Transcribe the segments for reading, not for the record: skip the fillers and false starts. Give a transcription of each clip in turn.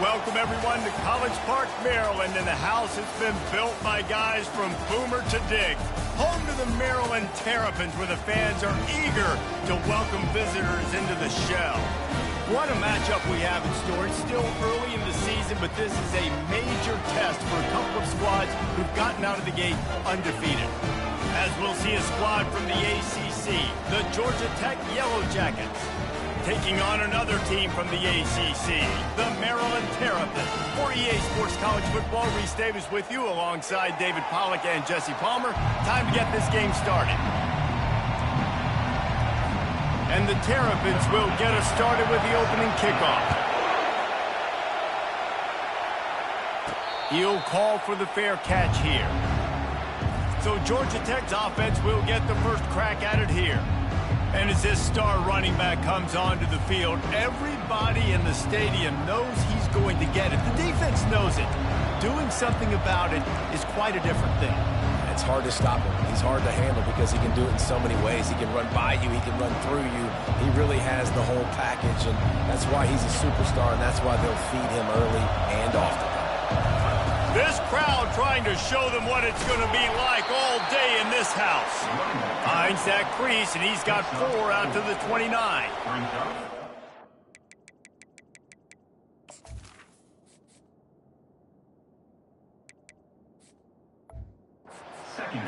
Welcome, everyone, to College Park, Maryland, and the house has been built by guys from Boomer to Dig. Home to the Maryland Terrapins, where the fans are eager to welcome visitors into the shell. What a matchup we have in store. It's still early in the season, but this is a major test for a couple of squads who've gotten out of the gate undefeated. As we'll see a squad from the ACC, the Georgia Tech Yellow Jackets, taking on another team from the ACC, the Maryland Terrapins. For EA Sports College Football, Reese Davis with you alongside David Pollack and Jesse Palmer. Time to get this game started. And the Terrapins will get us started with the opening kickoff. He'll call for the fair catch here. So Georgia Tech's offense will get the first crack at it here. And as this star running back comes onto the field, everybody in the stadium knows he's going to get it. The defense knows it. Doing something about it is quite a different thing. It's hard to stop him. He's hard to handle because he can do it in so many ways. He can run by you. He can run through you. He really has the whole package, and that's why he's a superstar, and that's why they'll feed him early and often. This crowd trying to show them what it's going to be like all day in this house. Finds that crease, and he's got 4 out to the 29.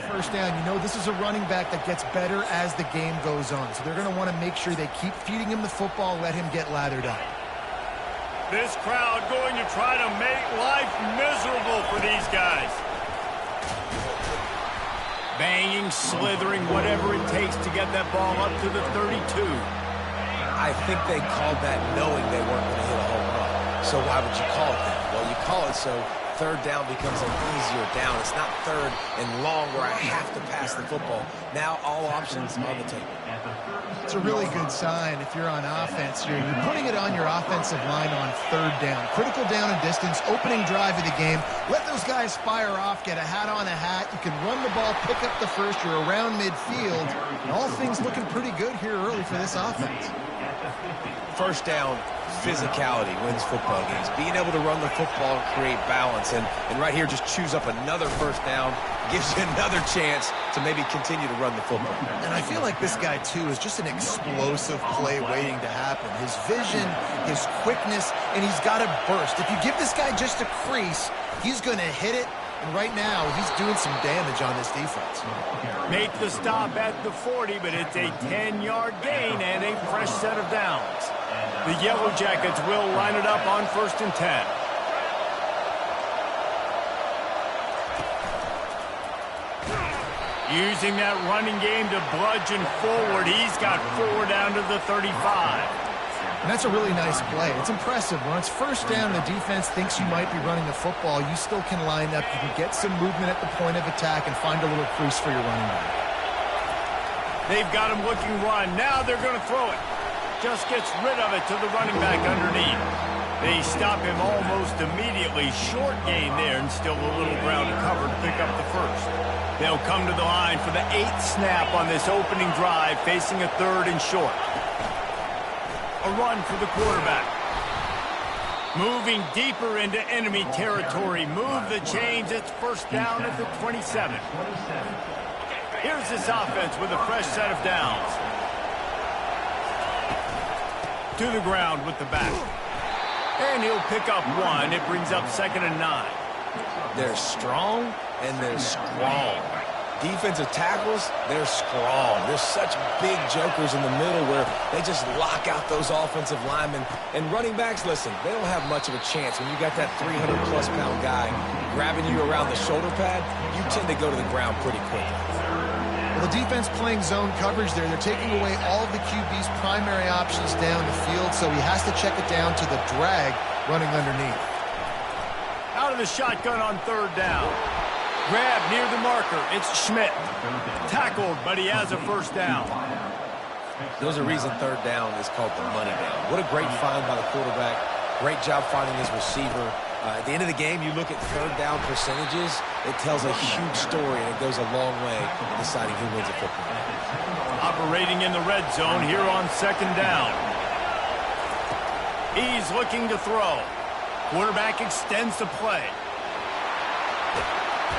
First down, you know this is a running back that gets better as the game goes on. So they're going to want to make sure they keep feeding him the football, let him get lathered up. This crowd going to try to make life miserable for these guys. Banging, slithering, whatever it takes to get that ball up to the 32. I think they called that knowing they weren't going to hit a home run. So why would you call it that? Well, you call it so third down becomes an easier down. It's not third and long where I have to pass the football. Now all options on the table. It's a really good sign if you're on offense here. You're putting it on your offensive line on third down. Critical down and distance, opening drive of the game. Let those guys fire off, get a hat on a hat. You can run the ball, pick up the first. You're around midfield. And all things looking pretty good here early for this offense. First down, physicality wins football games. Being able to run the football and create balance. And right here, just choose up another first down. Gives you another chance to maybe continue to run the football. And I feel like this guy, too, is just an explosive play waiting to happen. His vision, his quickness, and he's got a burst. If you give this guy just a crease, he's going to hit it. And right now, he's doing some damage on this defense. Make the stop at the 40, but it's a 10-yard gain and a fresh set of downs. The Yellow Jackets will line it up on 1st and 10. Using that running game to bludgeon forward. He's got 4 down to the 35. And that's a really nice play. It's impressive. When it's first down, the defense thinks you might be running the football. You still can line up. You can get some movement at the point of attack and find a little crease for your running back. They've got him looking run. Now they're going to throw it. Just gets rid of it to the running back underneath. They stop him almost immediately. Short gain there, and still a little ground to cover to pick up the first. They'll come to the line for the 8th snap on this opening drive, facing a 3rd and short. A run for the quarterback. Moving deeper into enemy territory. Move the chains. It's first down at the 27. Here's this offense with a fresh set of downs. To the ground with the back. And he'll pick up 1. It brings up 2nd and 9. They're strong and they're strong. Defensive tackles, they're strong. There's such big jokers in the middle where they just lock out those offensive linemen. And running backs, listen, they don't have much of a chance. When you got that 300-plus pound guy grabbing you around the shoulder pad, you tend to go to the ground pretty quickly. Well, the defense playing zone coverage there. They're taking away all of the QB's primary options down the field, so he has to check it down to the drag running underneath. Out of the shotgun on 3rd down. Grab near the marker. It's Schmidt. Tackled, but he has a first down. There's a reason 3rd down is called the money down. What a great find by the quarterback. Great job finding his receiver. At the end of the game, you look at 3rd down percentages. It tells a huge story, and it goes a long way in deciding who wins a football game. Operating in the red zone here on 2nd down. He's looking to throw. Quarterback extends the play.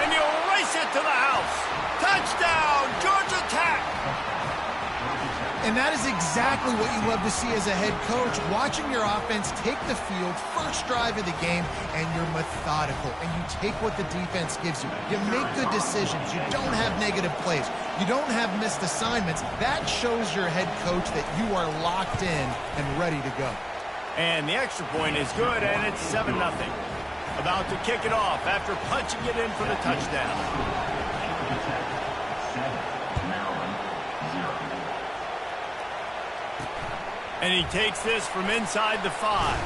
And he'll race it to the house. Touchdown, Georgia Tech! And that is exactly what you love to see as a head coach, watching your offense take the field, first drive of the game, and you're methodical, and you take what the defense gives you. You make good decisions. You don't have negative plays. You don't have missed assignments. That shows your head coach that you are locked in and ready to go. And the extra point is good, and it's 7-0. About to kick it off after punching it in for the touchdown. And he takes this from inside the 5.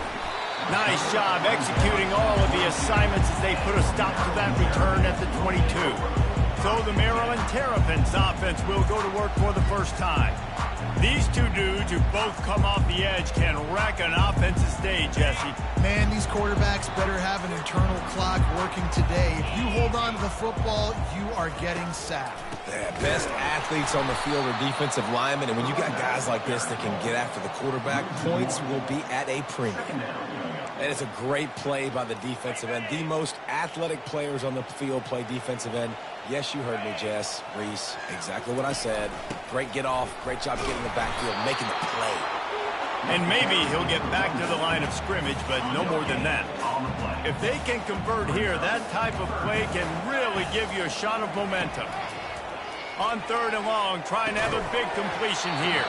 Nice job executing all of the assignments as they put a stop to that return at the 22. So the Maryland Terrapins offense will go to work for the first time. These two dudes who both come off the edge can wreck an offensive stage, Jesse. Man, these quarterbacks better have an internal clock working today. If you hold on to the football, you are getting sacked. Yeah, best athletes on the field are defensive linemen, and when you got guys like this that can get after the quarterback, points will be at a premium. And it's a great play by the defensive end. The most athletic players on the field play defensive end. Yes, you heard me, Jess, Reese, exactly what I said. Great get off, great job getting the backfield, making the play. And maybe he'll get back to the line of scrimmage, but no more than that. If they can convert here, that type of play can really give you a shot of momentum. On 3rd and long, trying to have a big completion here.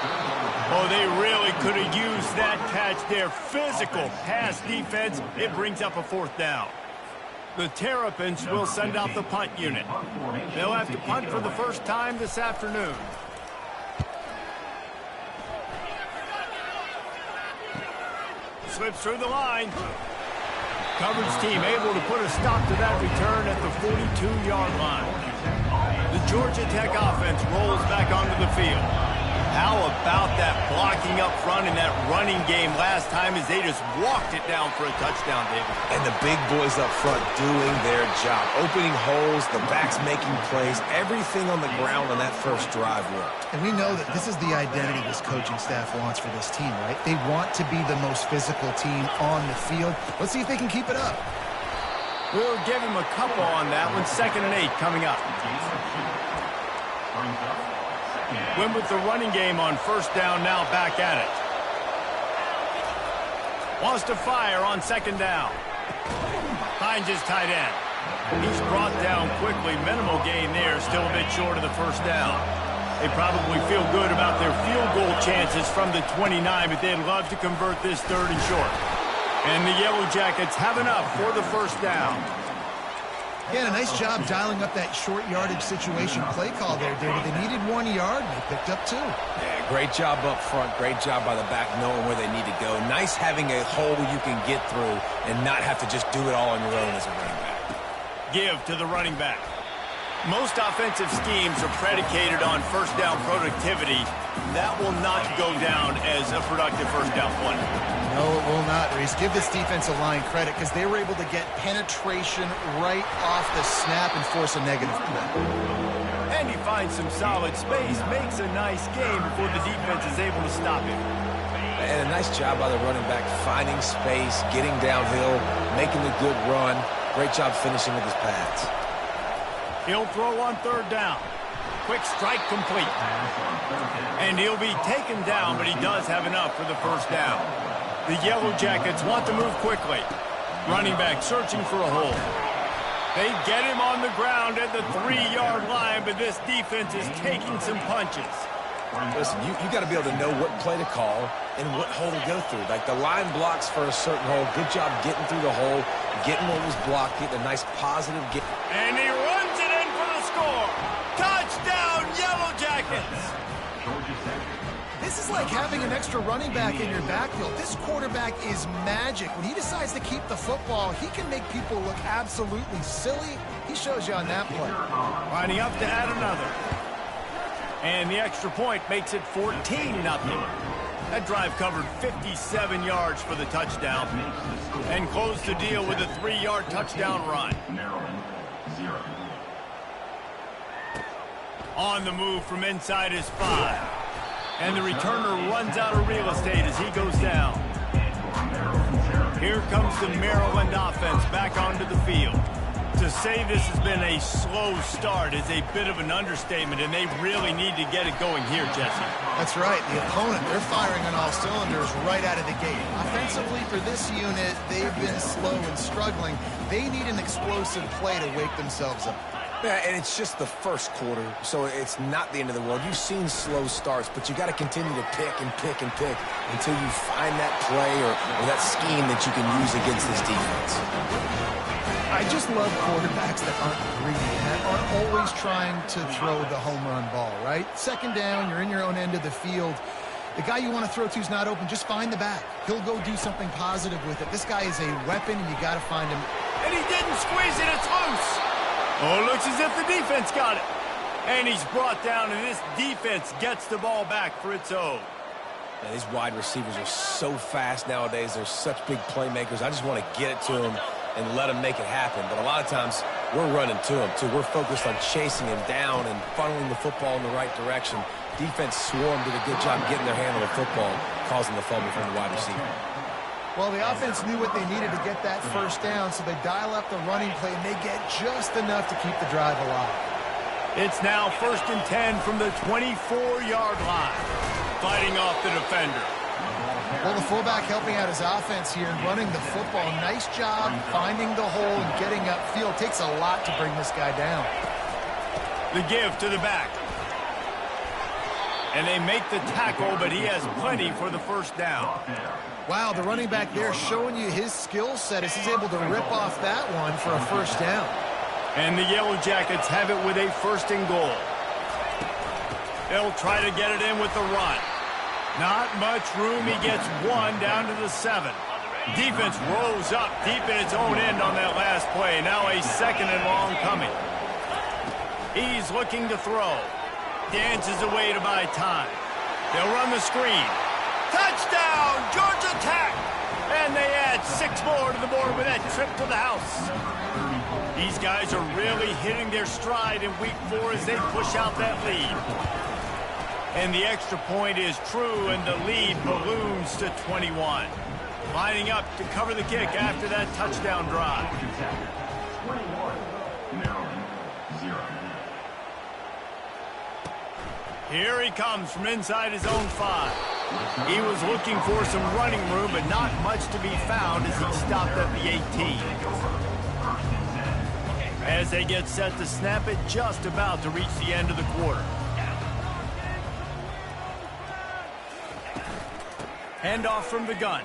Oh, they really could have used that catch there. Physical pass defense. It brings up a 4th down. The Terrapins will send out the punt unit. They'll have to punt for the first time this afternoon. Slips through the line. Coverage team able to put a stop to that return at the 42-yard line. The Georgia Tech offense rolls back onto the field. How about that blocking up front in that running game last time as they just walked it down for a touchdown, David? And the big boys up front doing their job. Opening holes, the backs making plays, everything on the ground on that first drive worked. And we know that this is the identity this coaching staff wants for this team, right? They want to be the most physical team on the field. Let's see if they can keep it up. We'll give him a couple on that one. 2nd and 8 coming up. Went with the running game on 1st down, now back at it. Wants to fire on 2nd down. Finds his tight end. He's brought down quickly. Minimal gain there, still a bit short of the 1st down. They probably feel good about their field goal chances from the 29, but they'd love to convert this 3rd and short. And the Yellow Jackets have enough for the 1st down. Again, a nice job dialing up that short yardage situation play call there, David. They needed 1 yard, and they picked up 2. Yeah, great job up front. Great job by the back knowing where they need to go. Nice having a hole you can get through and not have to just do it all on your own as a running back. Give to the running back. Most offensive schemes are predicated on 1st down productivity. That will not go down as a productive 1st down play. No, it will not, Reese. Give this defensive line credit because they were able to get penetration right off the snap and force a negative play. And he finds some solid space, makes a nice game before the defense is able to stop him. And a nice job by the running back, finding space, getting downhill, making a good run. Great job finishing with his pads. He'll throw on 3rd down. Quick strike complete. And he'll be taken down, but he does have enough for the 1st down. The Yellow Jackets want to move quickly. Running back searching for a hole. They get him on the ground at the 3-yard line, but this defense is taking some punches. Listen, you got to be able to know what play to call and what hole to go through. Like the line blocks for a certain hole. Good job getting through the hole, getting what was blocked, getting a nice positive get. And he runs it in for the score. Touchdown, Yellow Jackets. This is like having an extra running back in your backfield. This quarterback is magic. When he decides to keep the football, he can make people look absolutely silly. He shows you on that play. Lining up to add another. And the extra point makes it 14-0. That drive covered 57 yards for the touchdown and closed the deal with a 3-yard touchdown run. On the move from inside his 5. And the returner runs out of real estate as he goes down. Here comes the Maryland offense back onto the field. To say this has been a slow start is a bit of an understatement, and they really need to get it going here, Jesse. That's right. The opponent, they're firing on all cylinders right out of the gate. Offensively, for this unit, they've been slow and struggling. They need an explosive play to wake themselves up. Yeah, and it's just the first quarter, so it's not the end of the world. You've seen slow starts, but you got to continue to pick and pick and pick until you find that play or that scheme that you can use against this defense. I just love quarterbacks that aren't greedy and aren't always trying to throw the home run ball, right? Second down, you're in your own end of the field. The guy you want to throw to is not open. Just find the back. He'll go do something positive with it. This guy is a weapon, and you got to find him. And he didn't squeeze it. It's loose. Oh, looks as if the defense got it. And he's brought down, and this defense gets the ball back for its own. Man, these wide receivers are so fast nowadays. They're such big playmakers. I just want to get it to them and let them make it happen. But a lot of times, we're running to them, too. We're focused on chasing him down and funneling the football in the right direction. Defense swarmed, did a good job getting their hand on the football, causing the fumble from the wide receiver. Well, the offense knew what they needed to get that first down, so they dial up the running play, and they get just enough to keep the drive alive. It's now 1st and 10 from the 24-yard line. Fighting off the defender. Well, the fullback helping out his offense here and running the football. Nice job finding the hole and getting upfield. Takes a lot to bring this guy down. The give to the back. And they make the tackle, but he has plenty for the first down. Wow, the running back there showing you his skill set as he's able to rip off that one for a first down. And the Yellow Jackets have it with a 1st and goal. They'll try to get it in with the run. Not much room. He gets one down to the 7. Defense rolls up deep in its own end on that last play. Now a 2nd and long coming. He's looking to throw. Dances away to buy time. They'll run the screen. Touchdown, Georgia Tech! And they add 6 more to the board with that trip to the house. These guys are really hitting their stride in week 4 as they push out that lead. And the extra point is true, and the lead balloons to 21. Lining up to cover the kick after that touchdown drive. 21, Maryland, 0. Here he comes from inside his own 5. He was looking for some running room, but not much to be found as he stopped at the 18. As they get set to snap it, just about to reach the end of the quarter. Handoff from the gun.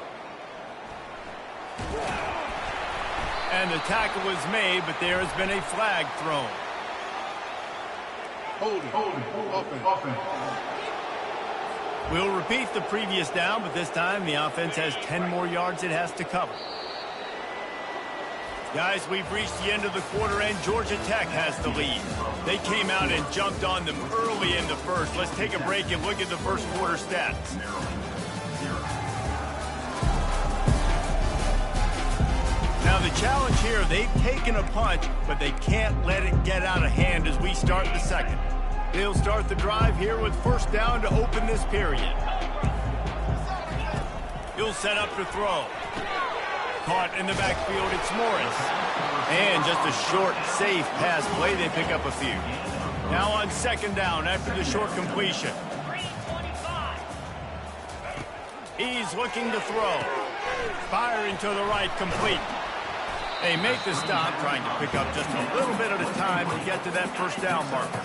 And the tackle is made, but there has been a flag thrown. Offense. We'll repeat the previous down, but this time the offense has 10 more yards it has to cover. Guys, we've reached the end of the quarter, and Georgia Tech has the lead. They came out and jumped on them early in the first. Let's take a break and look at the first quarter stats. Now the challenge here, they've taken a punch, but they can't let it get out of hand as we start the second. They'll start the drive here with 1st down to open this period. He'll set up to throw. Caught in the backfield, it's Morris. And just a short, safe pass play, they pick up a few. Now on 2nd down after the short completion. He's looking to throw. Firing to the right, complete. They make the stop, trying to pick up just a little bit at a time to get to that 1st down marker.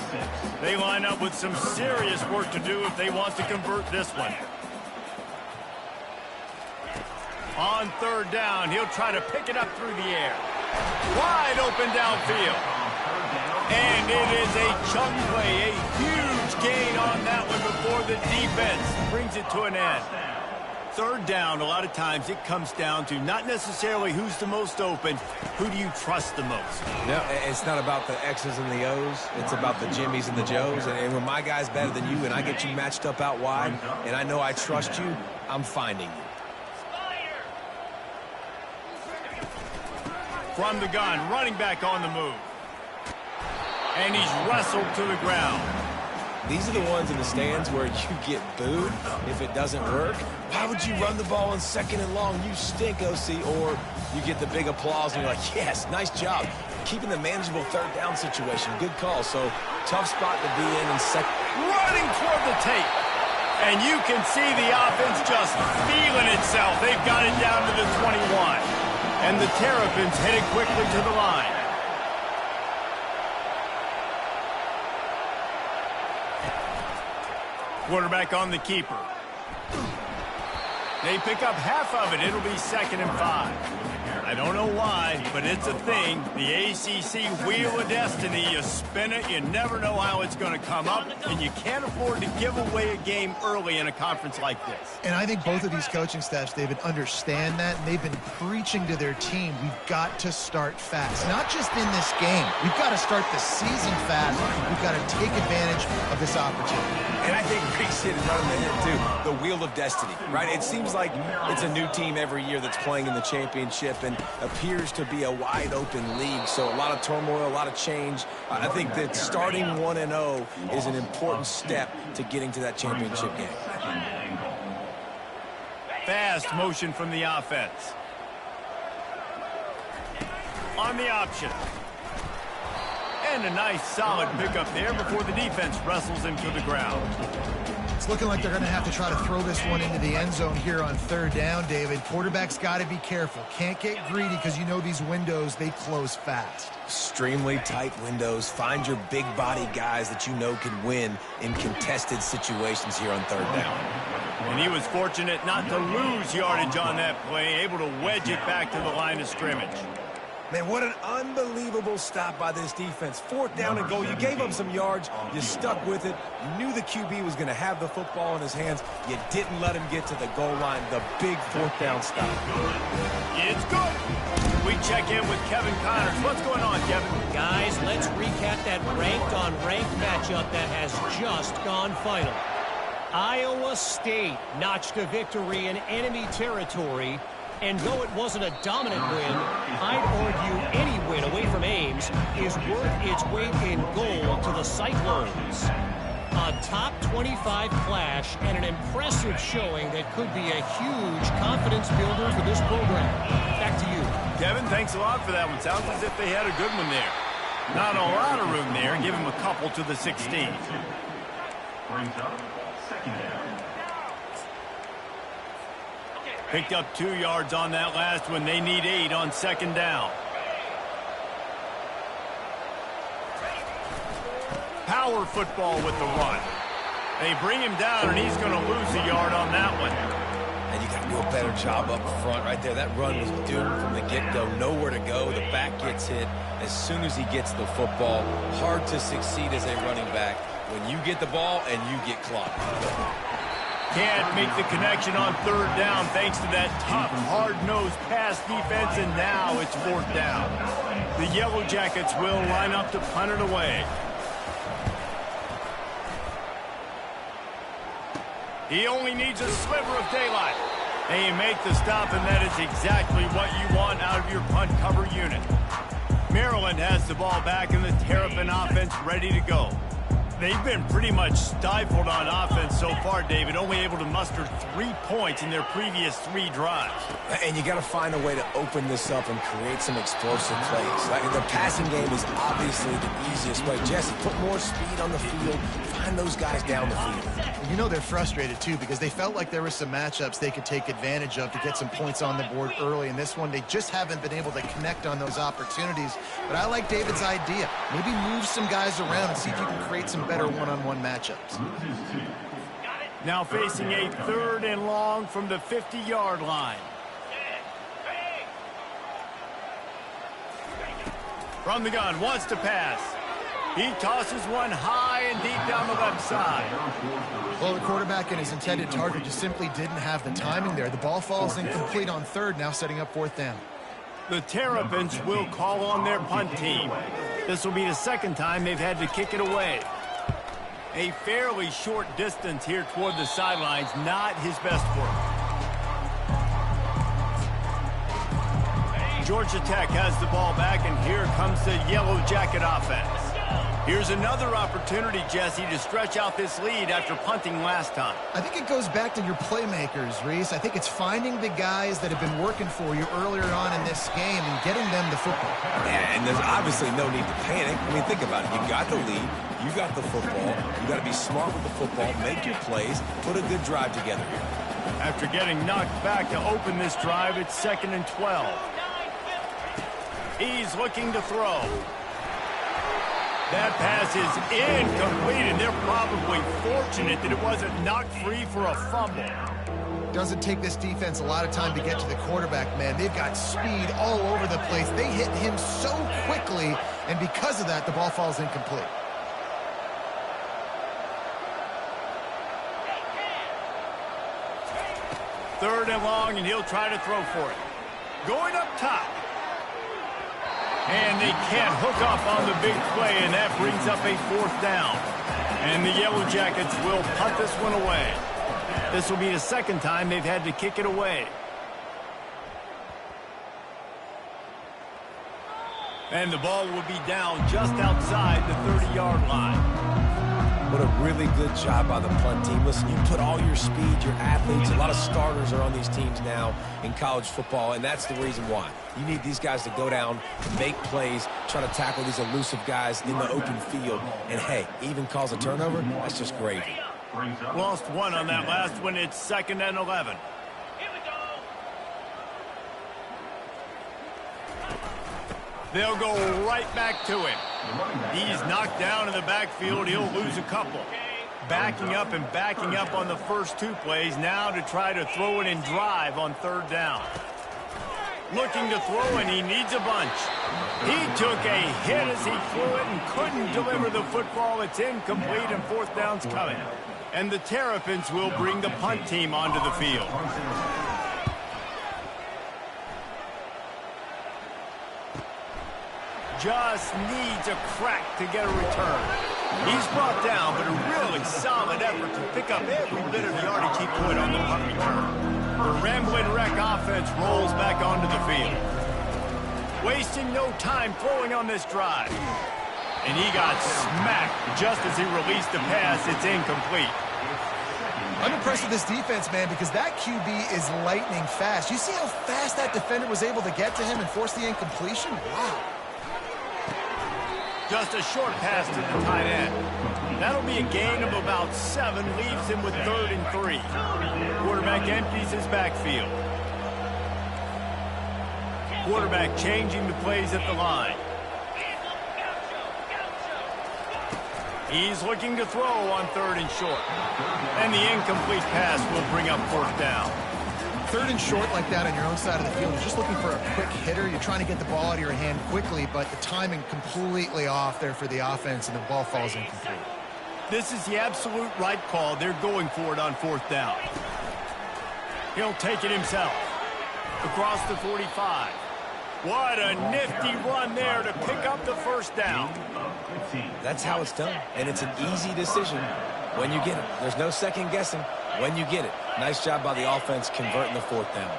They line up with some serious work to do if they want to convert this one. On 3rd down, he'll try to pick it up through the air. Wide open downfield. And it is a chunk play, a huge gain on that one before the defense brings it to an end. 3rd down, a lot of times it comes down to not necessarily who's the most open, who do you trust the most? No, it's not about the X's and the O's. It's about the Jimmies and the Joes. And when my guy's better than you and I get you matched up out wide and I know I trust you, I'm finding you. From the gun, running back on the move. And he's wrestled to the ground. These are the ones in the stands where you get booed if it doesn't work. Why would you run the ball in 2nd and long? You stink, OC. Or you get the big applause and you're like, yes, nice job. Keeping the manageable 3rd down situation. Good call. So tough spot to be in second. Running toward the tape. And you can see the offense just feeling itself. They've got it down to the 21. And the Terrapins headed quickly to the line. Quarterback on the keeper. They pick up half of it. It'll be 2nd and 5. I don't know why, but it's a thing. The ACC Wheel of Destiny, you spin it, you never know how it's going to come up, and you can't afford to give away a game early in a conference like this. And I think both of these coaching staffs, David, understand that, and they've been preaching to their team, we've got to start fast. Not just in this game. We've got to start the season fast. We've got to take advantage of this opportunity. And I think Reese hit it right on the head, too. The Wheel of Destiny, right? It seems like it's a new team every year that's playing in the championship and appears to be a wide-open league. So a lot of turmoil, a lot of change. I think that starting 1-0 is an important step to getting to that championship game. Fast motion from the offense. On the option. And a nice solid pickup there before the defense wrestles him to the ground. It's looking like they're going to have to try to throw this one into the end zone here on 3rd down, David. Quarterback's got to be careful. Can't get greedy because you know these windows, they close fast. Extremely tight windows. Find your big body guys that you know can win in contested situations here on 3rd down. And he was fortunate not to lose yardage on that play, able to wedge it back to the line of scrimmage. Man, what an unbelievable stop by this defense. 4th down and goal. You gave up some yards. You stuck with it. You knew the QB was going to have the football in his hands. You didn't let him get to the goal line. The big 4th down stop. It's good. We check in with Kevin Connors. What's going on, Kevin? Guys, let's recap that ranked-on-ranked matchup that has just gone final. Iowa State notched a victory in enemy territory. And though it wasn't a dominant win, I'd argue any win away from Ames is worth its weight in gold to the Cyclones. A top 25 clash and an impressive showing that could be a huge confidence builder for this program. Back to you. Kevin, thanks a lot for that one. Sounds as if they had a good one there. Not a lot of room there. Give him a couple to the 16. Brings up 2nd down. Picked up 2 yards on that last one. They need 8 on 2nd down. Power football with the run. They bring him down, and he's going to lose a yard on that one. And you got to do a better job up front right there. That run was doomed from the get-go. Nowhere to go. The back gets hit as soon as he gets the football. Hard to succeed as a running back when you get the ball and you get clocked. Can't make the connection on 3rd down thanks to that tough, hard-nosed pass defense, and now it's 4th down. The Yellow Jackets will line up to punt it away. He only needs a sliver of daylight. They make the stop, and that is exactly what you want out of your punt cover unit. Maryland has the ball back, and the Terrapin offense ready to go. They've been pretty much stifled on offense so far, David, only able to muster 3 points in their previous 3 drives. And you got to find a way to open this up and create some explosive plays. Like, the passing game is obviously the easiest way. Jesse, put more speed on the field. Find those guys down the field. You know they're frustrated, too, because they felt like there were some matchups they could take advantage of to get some points on the board early. In this one, they just haven't been able to connect on those opportunities. But I like David's idea. Maybe move some guys around and see if you can create some better one-on-one matchups. Now facing a 3rd and long from the 50-yard line. From the gun, wants to pass. He tosses one high and deep down the left side. Well, the quarterback and his intended target just simply didn't have the timing there. The ball falls incomplete on 3rd, now setting up 4th down. The Terrapins will call on their punt team. This will be the 2nd time they've had to kick it away. A fairly short distance here toward the sidelines, not his best work. Georgia Tech has the ball back, and here comes the Yellow Jacket offense. Here's another opportunity, Jesse, to stretch out this lead after punting last time. I think it goes back to your playmakers, Reese. I think it's finding the guys that have been working for you earlier on in this game and getting them the football. Yeah, and there's obviously no need to panic. I mean, think about it. You got the lead. You got the football. You got to be smart with the football, make your plays, put a good drive together here. After getting knocked back to open this drive, it's 2nd and 12. He's looking to throw. That pass is incomplete, and they're probably fortunate that it wasn't knocked free for a fumble. Doesn't take this defense a lot of time to get to the quarterback, man. They've got speed all over the place. They hit him so quickly, and because of that, the ball falls incomplete. Third and long, and he'll try to throw for it. Going up top. And they can't hook up on the big play, and that brings up a 4th down. And the Yellow Jackets will punt this one away. This will be the 2nd time they've had to kick it away. And the ball will be down just outside the 30-yard line. What a really good job by the punt team. Listen, you put all your speed, your athletes, a lot of starters are on these teams now in college football, and that's the reason why. You need these guys to go down, make plays, try to tackle these elusive guys in the open field, and hey, even cause a turnover, that's just gravy. Lost one on that last one. It's 2nd and 11. They'll go right back to him. He's knocked down in the backfield. He'll lose a couple. Backing up and backing up on the first 2 plays now to try to throw it and drive on 3rd down. Looking to throw, and he needs a bunch. He took a hit as he threw it and couldn't deliver the football. It's incomplete, and 4th down's coming. And the Terrapins will bring the punt team onto the field. Just needs a crack to get a return. He's brought down, but a really solid effort to pick up every bit of yardage he could on the punt return. The Ramblin' Wreck offense rolls back onto the field. Wasting no time throwing on this drive. And he got smacked just as he released the pass. It's incomplete. I'm impressed with this defense, man, because that QB is lightning fast. You see how fast that defender was able to get to him and force the incompletion? Wow. Just a short pass to the tight end. That'll be a gain of about 7, leaves him with 3rd and 3. Quarterback empties his backfield. Quarterback changing the plays at the line. He's looking to throw on 3rd and short. And the incomplete pass will bring up 4th down. 3rd and short like that on your own side of the field, you're just looking for a quick hitter. You're trying to get the ball out of your hand quickly, but the timing completely off there for the offense, and the ball falls incomplete. This is the absolute right call. They're going for it on 4th down. He'll take it himself. Across the 45. What a nifty run there to pick up the 1st down. That's how it's done, and it's an easy decision when you get it. There's no second guessing when you get it. Nice job by the offense converting the 4th down.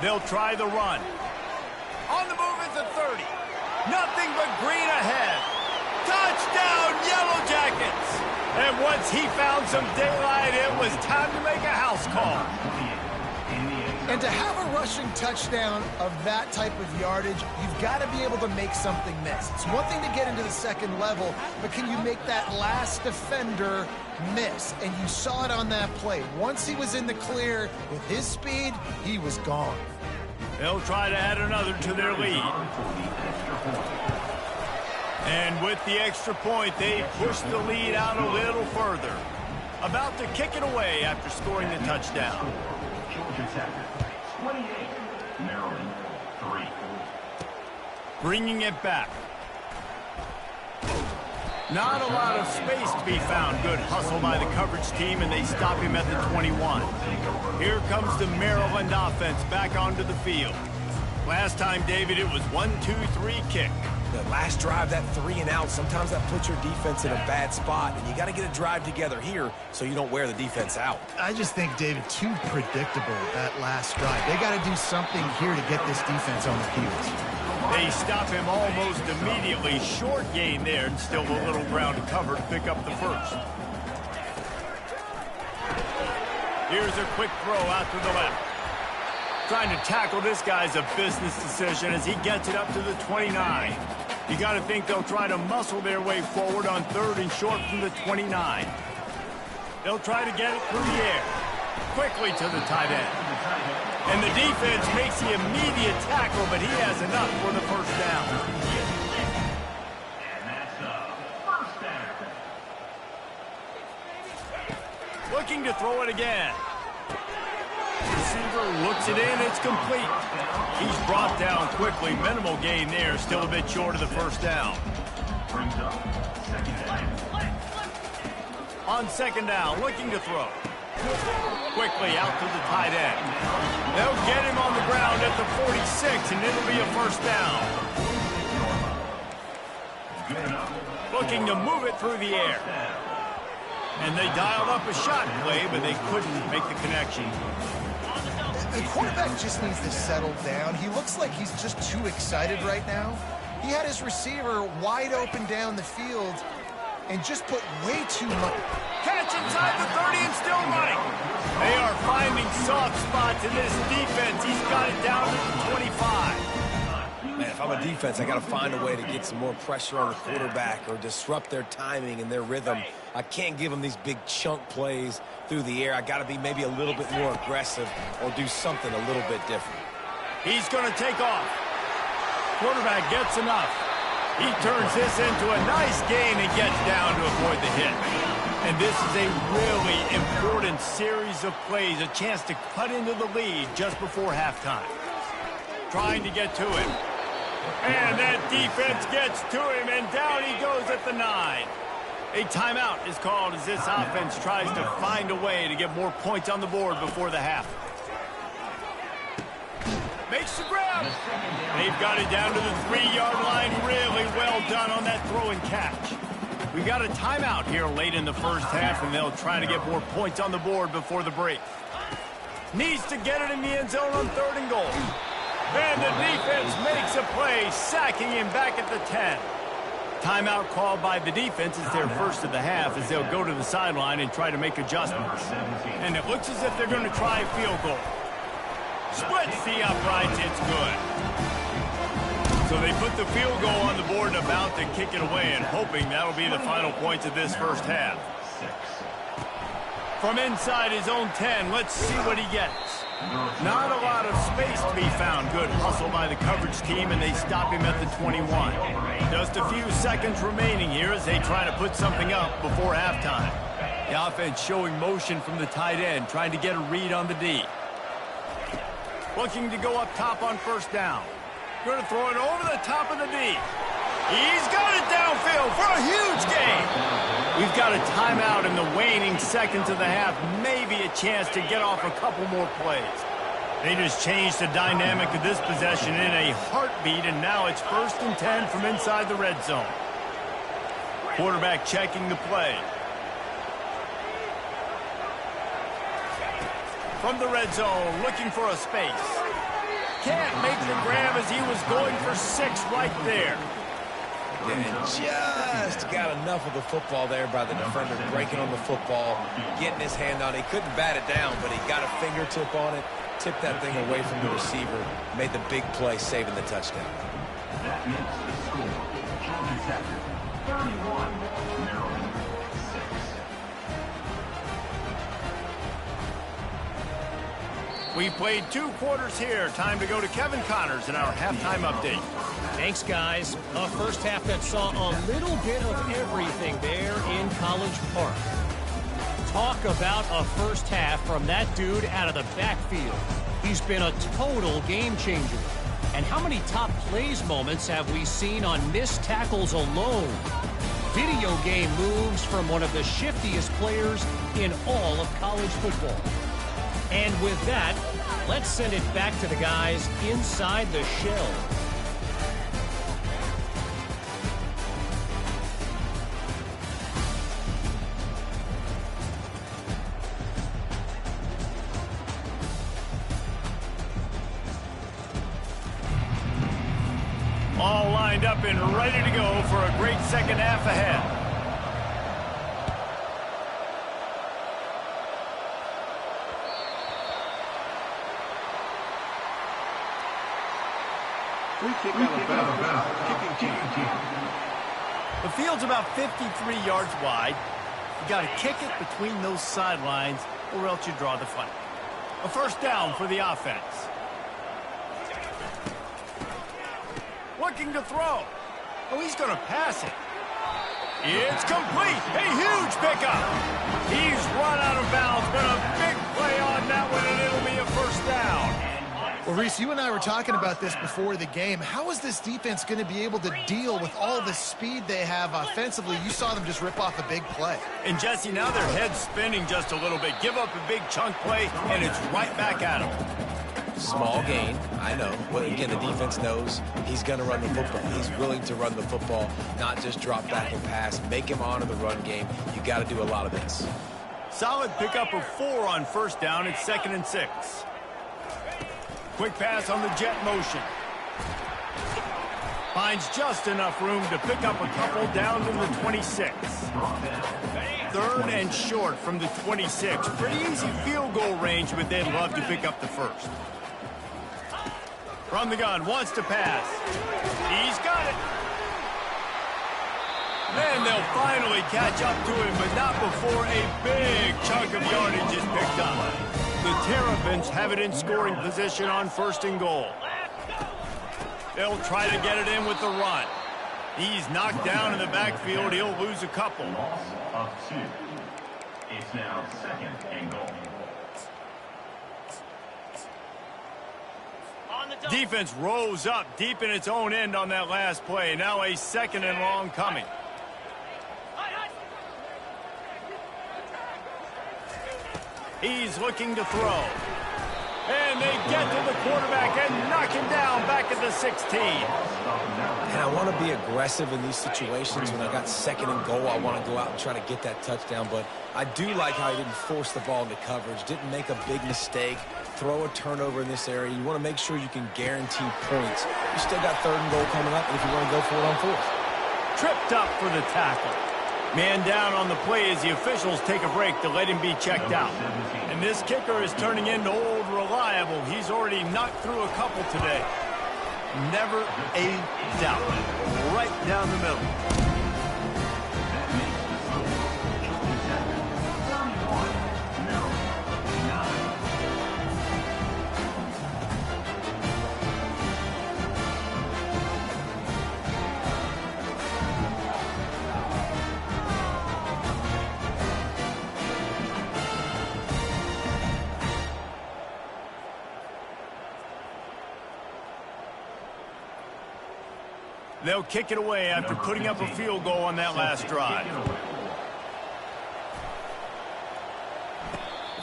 They'll try the run. On the move is the 30. Nothing but green ahead. Touchdown, Yellow Jackets! And once he found some daylight, it was time to make a house call. And to have a rushing touchdown of that type of yardage, you've got to be able to make something miss. It's one thing to get into the 2nd level, but can you make that last defender miss? And you saw it on that play. Once he was in the clear with his speed, he was gone. They'll try to add another to their lead. And with the extra point, they push the lead out a little further. About to kick it away after scoring the touchdown. Georgia Tech, 28. Maryland, 3. Bringing it back. Not a lot of space to be found. Good hustle by the coverage team, and they stop him at the 21. Here comes the Maryland offense back onto the field. Last time, David, it was 1-2-3 kick. The last drive, that 3 and out, sometimes that puts your defense in a bad spot, and you got to get a drive together here so you don't wear the defense out. I just think, David, too predictable that last drive. They got to do something here to get this defense on their heels. They stop him almost immediately. Short gain there, and still a little ground to cover to pick up the first. Here's a quick throw out to the left. Trying to tackle this guy's a business decision as he gets it up to the 29. You got to think they'll try to muscle their way forward on 3rd and short from the 29. They'll try to get it through the air. Quickly to the tight end. And the defense makes the immediate tackle, but he has enough for the first down. And that's a first down. Looking to throw it again. Receiver looks it in. It's complete. He's brought down quickly. Minimal gain there. Still a bit short of the first down. Brings up second down. On second down, looking to throw. Quickly out to the tight end. They'll get him on the ground at the 46, and it'll be a first down. Looking to move it through the air. And they dialed up a shot play, but they couldn't make the connection. The quarterback just needs to settle down. He looks like he's just too excited right now. He had his receiver wide open down the field and just put way too much. Catch inside the 30 and still running. They are finding soft spots in this defense. He's got it down to the 25. Man, if I'm a defense, I got to find a way to get some more pressure on the quarterback or disrupt their timing and their rhythm. I can't give them these big chunk plays through the air. I got to be maybe a little bit more aggressive or do something a little bit different. He's going to take off. Quarterback gets enough. He turns this into a nice gain and gets down to avoid the hit. And this is a really important series of plays, a chance to cut into the lead just before halftime. Trying to get to him. And that defense gets to him, and down he goes at the 9. A timeout is called as this offense tries to find a way to get more points on the board before the half. Makes the grab. They've got it down to the 3-yard line. Really well done on that throw and catch. We got a timeout here late in the first half, and they'll try to get more points on the board before the break. Needs to get it in the end zone on 3rd and goal. And the defense makes a play, sacking him back at the 10. Timeout called by the defense is their first of the half as they'll go to the sideline and try to make adjustments. And it looks as if they're going to try a field goal. Splits the uprights, it's good. So they put the field goal on the board and about to kick it away and hoping that'll be the final points of this first half. From inside his own 10, let's see what he gets. Not a lot of space to be found. Good hustle by the coverage team, and they stop him at the 21. Just a few seconds remaining here as they try to put something up before halftime. The offense showing motion from the tight end, trying to get a read on the D. Looking to go up top on first down. Going to throw it over the top of the D. He's got it downfield for a huge gain. We've got a timeout in the waning seconds of the half. Maybe a chance to get off a couple more plays. They just changed the dynamic of this possession in a heartbeat, and now it's 1st and 10 from inside the red zone. Quarterback checking the play. From the red zone, looking for a space. Can't make the grab as he was going for 6 right there. And just got enough of the football there by the defender, breaking on the football, getting his hand on it. He couldn't bat it down, but he got a fingertip on it, tipped that thing away from the receiver, made the big play, saving the touchdown. That makes the score. Chargers after 31, Maryland 6. We played 2 quarters here. Time to go to Kevin Connors in our halftime update. Thanks, guys. A first half that saw a little bit of everything there in College Park. Talk about a first half from that dude out of the backfield. He's been a total game changer. And how many top plays moments have we seen on missed tackles alone? Video game moves from one of the shiftiest players in all of college football. And with that, let's send it back to the guys inside the shell. All lined up and ready to go for a great second half ahead. Free kick out of bounds. Kicking team. The field's about 53 yards wide. You got to kick it between those sidelines or else you draw the flag. A first down for the offense. Looking to throw. Oh, he's going to pass it. It's complete. A huge pickup. He's run out of bounds, but a big play on that one, and it'll be a first down. Well, Reese, you and I were talking about this before the game. How is this defense going to be able to deal with all the speed they have offensively? You saw them just rip off a big play. And, Jesse, now their head's spinning just a little bit. Give up a big chunk play, and it's right back at them. Small gain, I know. But again, the defense knows he's going to run the football. He's willing to run the football, not just drop back and pass. Make him honor the run game. You got to do a lot of this. Solid pickup of 4 on first down. It's 2nd and 6. Quick pass on the jet motion. Finds just enough room to pick up a couple down to the 26. 3rd and short from the 26. Pretty easy field goal range, but they'd love to pick up the first. From the gun, wants to pass. He's got it. And they'll finally catch up to him, but not before a big chunk of yardage is picked up. The Terrapins have it in scoring position on 1st and goal. They'll try to get it in with the run. He's knocked down in the backfield. He'll lose a couple. Loss of 2. It's now 2nd and goal. Defense rose up deep in its own end on that last play. Now a 2nd and long coming. He's looking to throw. And they get to the quarterback and knock him down back at the 16. And I want to be aggressive in these situations. When I got 2nd and goal, I want to go out and try to get that touchdown. But I do like how he didn't force the ball into coverage, didn't make a big mistake, throw a turnover in this area. You want to make sure you can guarantee points. You still got 3rd and goal coming up, and if you want to go for it on 4th. Tripped up for the tackle. Man down on the play as the officials take a break to let him be checked out. And this kicker is turning into old reliable. He's already knocked through a couple today. Never a doubt. Right down the middle. They'll kick it away after putting up a field goal on that last drive.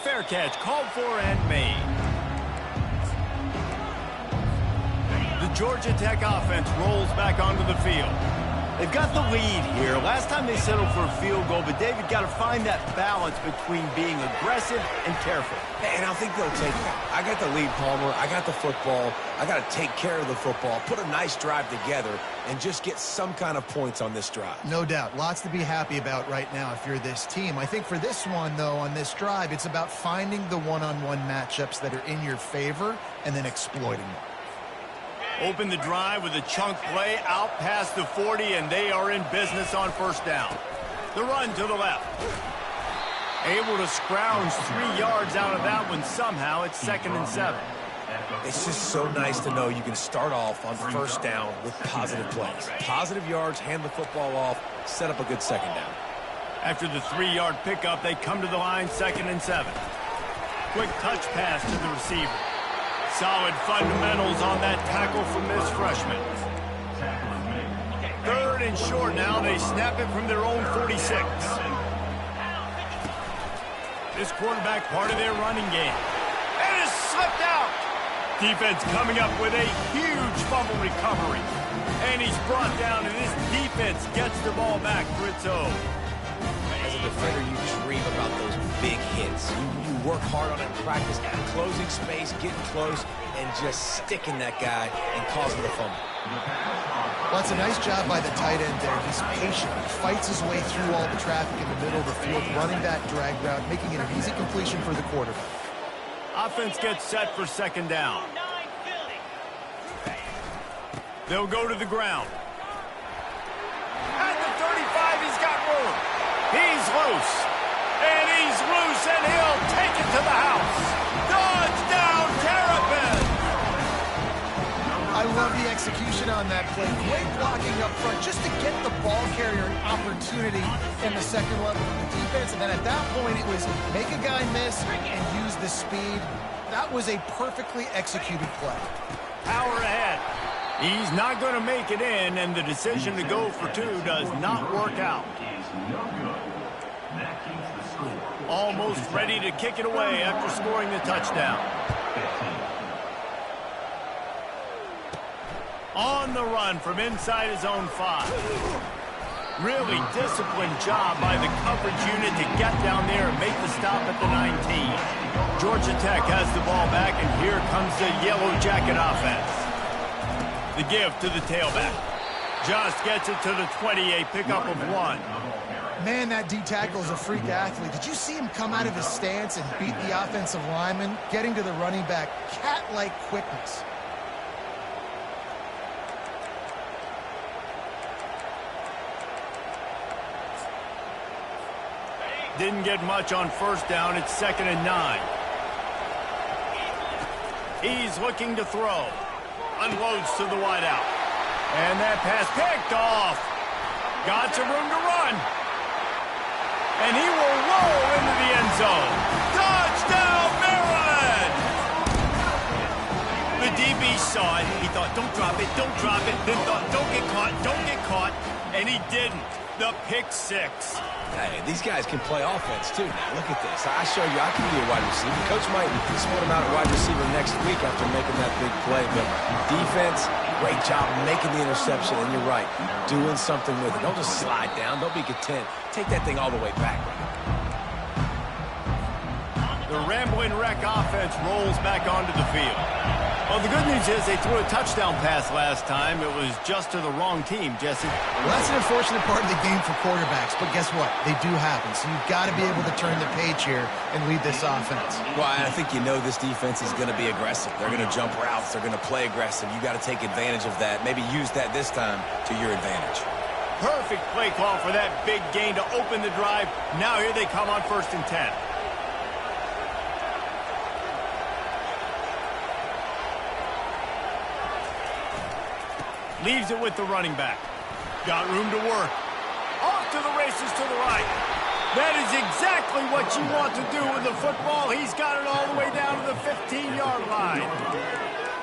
Fair catch, called for and made. The Georgia Tech offense rolls back onto the field. They've got the lead here. Last time they settled for a field goal, but David got to find that balance between being aggressive and careful. And I think they'll take that. I got the lead, Palmer. I got the football. I got to take care of the football, put a nice drive together, and just get some kind of points on this drive. No doubt. Lots to be happy about right now if you're this team. I think for this one, though, on this drive, it's about finding the one-on-one matchups that are in your favor and then exploiting them. Open the drive with a chunk play out past the 40, and they are in business on first down. The run to the left. Able to scrounge 3 yards out of that one somehow. It's 2nd and 7. It's just so nice to know you can start off on first down with positive plays. Positive yards, hand the football off, set up a good 2nd down. After the 3-yard pickup, they come to the line 2nd and 7. Quick touch pass to the receiver. Solid fundamentals on that tackle from this freshman. 3rd and short now. They snap it from their own 46. This quarterback part of their running game. And it's slipped out. Defense coming up with a huge fumble recovery. And he's brought down, and this defense gets the ball back for its own. As a defender, you dream about those big hits. You work hard on it in practice, closing space, getting close, and just sticking that guy and causing the fumble. Well, it's a nice job by the tight end there. He's patient. He fights his way through all the traffic in the middle of the field, running that drag route, making it an easy completion for the quarterback. Offense gets set for second down. They'll go to the ground. At the 35, he's got room. He's loose. And he's loose, and he'll take it to the house. Touchdown, Terrapin! I love the execution on that play. Great blocking up front just to get the ball carrier an opportunity in the second level of the defense. And then at that point, it was make a guy miss and use the speed. That was a perfectly executed play. Power ahead. He's not going to make it in, and the decision to go for two does not work out. Almost ready to kick it away after scoring the touchdown. On the run from inside his own 5. Really disciplined job by the coverage unit to get down there and make the stop at the 19. Georgia Tech has the ball back, and here comes the Yellow Jacket offense. The give to the tailback. Just gets it to the 28, pickup of 1. Man, that D-tackle is a freak athlete. Did you see him come out of his stance and beat the offensive lineman, getting to the running back? Cat-like quickness. Didn't get much on first down. It's 2nd and 9. He's looking to throw. Unloads to the wideout. And that pass picked off. Got some room to run. And he will roll into the end zone. Touchdown, Maryland! The DB saw it. He thought, don't drop it, don't drop it. Then thought, don't get caught, don't get caught. And he didn't. The pick 6. Hey, these guys can play offense, too. Now, look at this. I show you I can be a wide receiver. Coach might split him out at wide receiver next week after making that big play. But defense, great job making the interception. And you're right, doing something with it. Don't just slide down. Don't be content. Take that thing all the way back. The Rambling Wreck offense rolls back onto the field. Well, the good news is they threw a touchdown pass last time. It was just to the wrong team, Jesse. Well, that's an unfortunate part of the game for quarterbacks, but guess what? They do happen, so you've got to be able to turn the page here and lead this offense. Well, I think you know this defense is going to be aggressive. They're going to jump routes. They're going to play aggressive. You got to take advantage of that. Maybe use that this time to your advantage. Perfect play call for that big gain to open the drive. Now here they come on 1st and 10. Leaves it with the running back. Got room to work. Off to the races to the right. That is exactly what you want to do with the football. He's got it all the way down to the 15-yard line.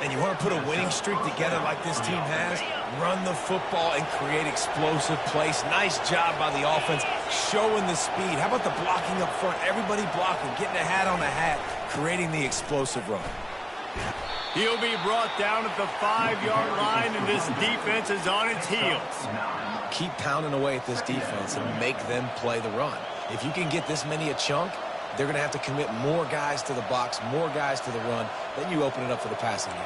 And you want to put a winning streak together like this team has? Run the football and create explosive plays. Nice job by the offense, showing the speed. How about the blocking up front? Everybody blocking, getting a hat on a hat, creating the explosive run. He'll be brought down at the 5-yard line, and this defense is on its heels. Keep pounding away at this defense and make them play the run. If you can get this many a chunk, they're going to have to commit more guys to the box, more guys to the run. Then you open it up for the passing game.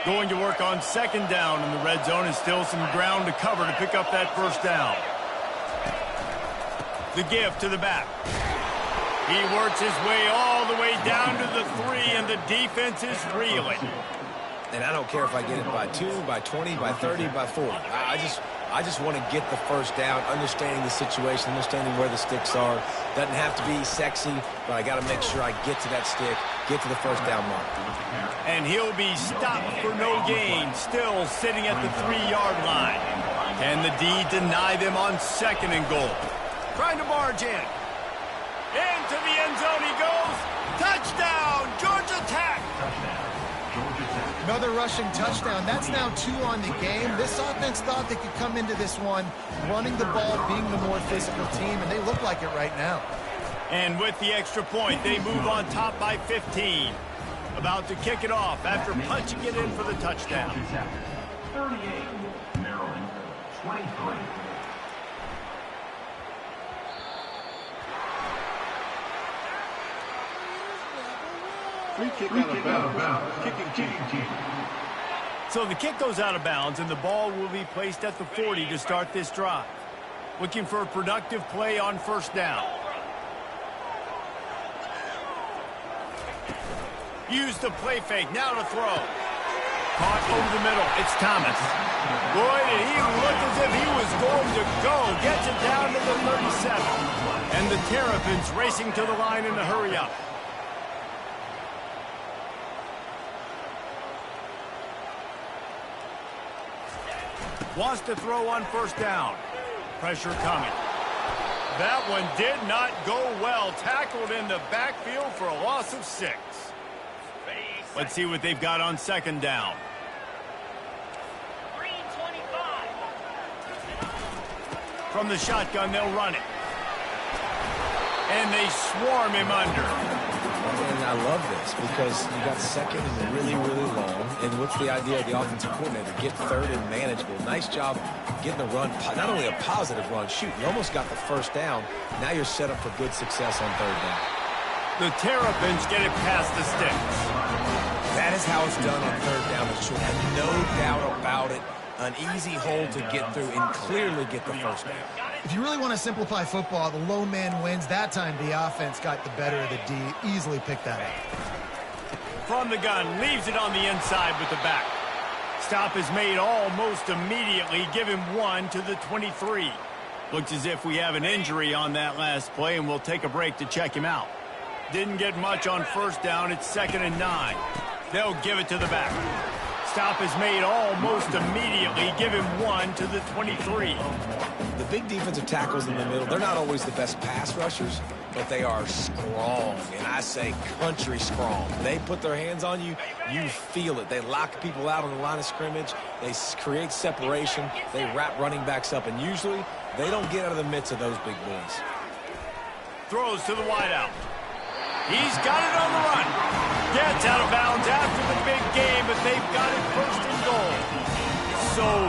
Going to work on 2nd down in the red zone, and still some ground to cover to pick up that 1st down. The give to the back. He works his way all the way down to the 3, and the defense is reeling. And I don't care if I get it by 2, by 20, by 30, by 40. I just want to get the 1st down, understanding the situation, understanding where the sticks are. Doesn't have to be sexy, but I got to make sure I get to that stick, get to the 1st down mark. And he'll be stopped for no gain, still sitting at the 3-yard line. Can the D deny them on 2nd and goal? Trying to barge in. Into the end zone he goes. Touchdown, Georgia Tech. Another rushing touchdown. That's now 2 on the game. This offense thought they could come into this one running the ball, being the more physical team, and they look like it right now. And with the extra point, they move on top by 15. About to kick it off after punching it in for the touchdown. 38, Maryland, 23. Free kick out of bounds. Kicking team. So the kick goes out of bounds, and the ball will be placed at the 40 to start this drive. Looking for a productive play on first down. Use the play fake. Now to throw. Caught over the middle. It's Thomas. Boy, did he look as if he was going to go. Gets it down to the 37. And the Terrapins racing to the line in a hurry up. Wants to throw on first down. Pressure coming. That one did not go well. Tackled in the backfield for a loss of 6. Let's see what they've got on second down. From the shotgun, they'll run it. And they swarm him under. And I love this because you got second and really, really long. And what's the idea of the offensive coordinator? Get third and manageable. Nice job getting the run. Not only a positive run, shoot, you almost got the first down. Now you're set up for good success on third down. The Terrapins get it past the sticks. That is how it's done on third down. And no doubt about it. An easy hole to get through and clearly get the first down. If you really want to simplify football, the lone man wins. That time the offense got the better of the D. Easily picked that up. From the gun, leaves it on the inside with the back. Stop is made almost immediately. Give him 1 to the 23. Looks as if we have an injury on that last play, and we'll take a break to check him out. Didn't get much on first down. It's 2nd and 9. They'll give it to the back. Stop is made almost immediately. Give him 1 to the 23. The big defensive tackles in the middle, they're not always the best pass rushers, but they are strong, and I say country strong. They put their hands on you, you feel it. They lock people out on the line of scrimmage. They create separation. They wrap running backs up, and usually they don't get out of the midst of those big boys. Throws to the wideout. He's got it on the run. Gets out of bounds after the big game, but they've got it 1st and goal.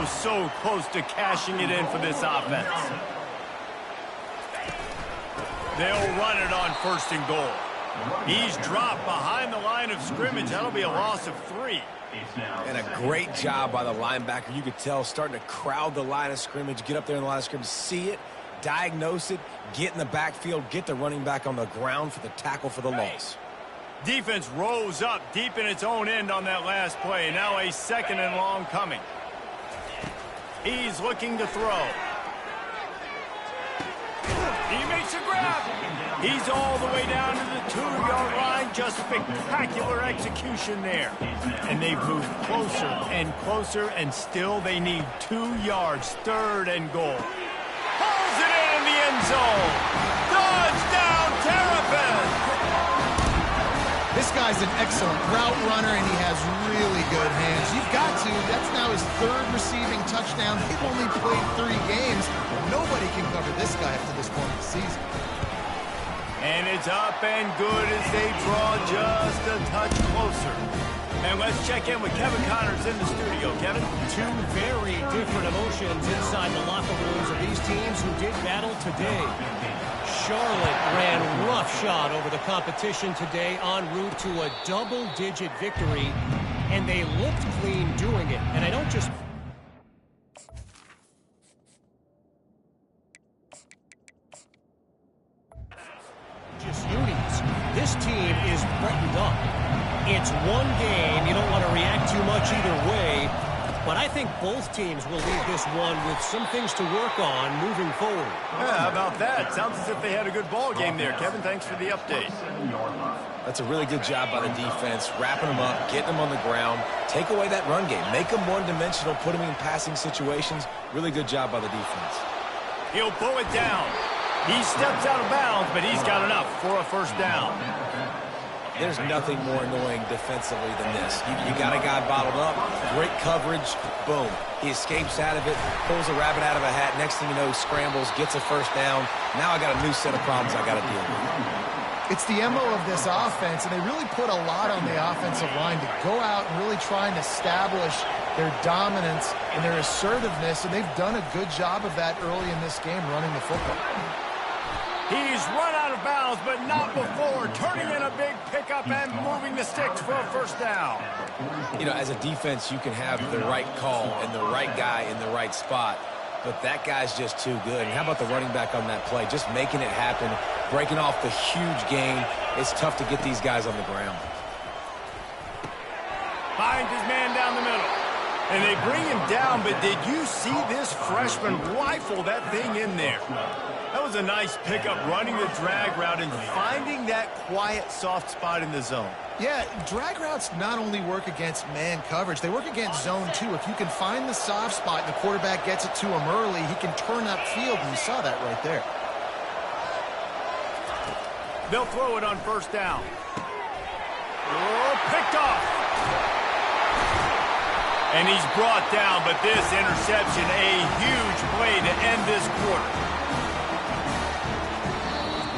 So close to cashing it in for this offense. They'll run it on 1st and goal. He's dropped behind the line of scrimmage. That'll be a loss of 3. And a great job by the linebacker. You could tell starting to crowd the line of scrimmage, get up there in the line of scrimmage, see it, diagnose it, get in the backfield, get the running back on the ground for the tackle for the loss. Defense rose up deep in its own end on that last play. Now a 2nd and long coming. He's looking to throw. He makes a grab. He's all the way down to the 2-yard line. Just spectacular execution there. And they've moved closer and closer, and still they need 2 yards. 3rd and goal. Pulls it in the end zone. Touchdown, Terrapins! This guy's an excellent route runner, and he has really good hands. You've got to. That's now his 3rd receiving touchdown. He's only played 3 games. Nobody can cover this guy up to this point of the season. And it's up and good as they draw just a touch closer. And let's check in with Kevin Connors in the studio. Kevin? 2 very different emotions inside the locker rooms of these teams who did battle today. Charlotte ran roughshod over the competition today en route to a double-digit victory, and they looked clean doing it. And I don't just... unis. This team is buttoned up. It's one game. You don't want to react too much either way. But I think both teams will leave this one with some things to work on moving forward. Yeah, how about that? Sounds as if they had a good ball game there. Kevin, thanks for the update. That's a really good job by the defense, wrapping them up, getting them on the ground. Take away that run game. Make them one-dimensional, put them in passing situations. Really good job by the defense. He'll pull it down. He steps out of bounds, but he's got enough for a 1st down. There's nothing more annoying defensively than this. You got a guy bottled up, great coverage, boom. He escapes out of it, pulls a rabbit out of a hat. Next thing you know, he scrambles, gets a 1st down. Now I got a new set of problems I got to deal with. It's the MO of this offense, and they really put a lot on the offensive line to go out and really try and establish their dominance and their assertiveness, and they've done a good job of that early in this game, running the football. He's run out of bounds miles, but not before. Turning in a big pickup and moving the sticks for a first down. You know, as a defense, you can have the right call and the right guy in the right spot, but that guy's just too good. And how about the running back on that play? Just making it happen, breaking off the huge gain. It's tough to get these guys on the ground. Finds his man down the middle. And they bring him down, but did you see this freshman rifle that thing in there? That was a nice pickup, running the drag route and finding that quiet, soft spot in the zone. Yeah, drag routes not only work against man coverage, they work against zone too. If you can find the soft spot and the quarterback gets it to him early, he can turn upfield, and you saw that right there. They'll throw it on first down. Oh, picked off. And he's brought down, but this interception, a huge play to end this quarter.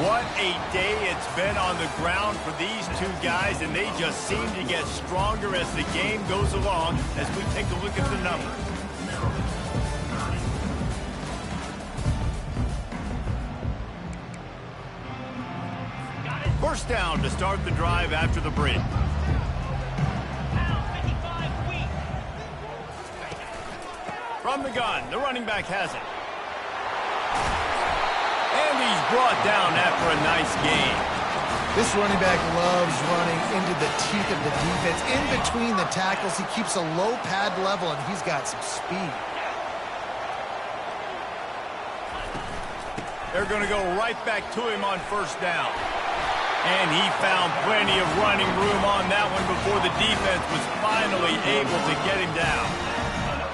What a day it's been on the ground for these two guys, and they just seem to get stronger as the game goes along as we take a look at the numbers. First down to start the drive after the break. From the gun, the running back has it. And he's brought down after a nice gain. This running back loves running into the teeth of the defense. In between the tackles, he keeps a low pad level, and he's got some speed. They're going to go right back to him on first down. And he found plenty of running room on that one before the defense was finally able to get him down.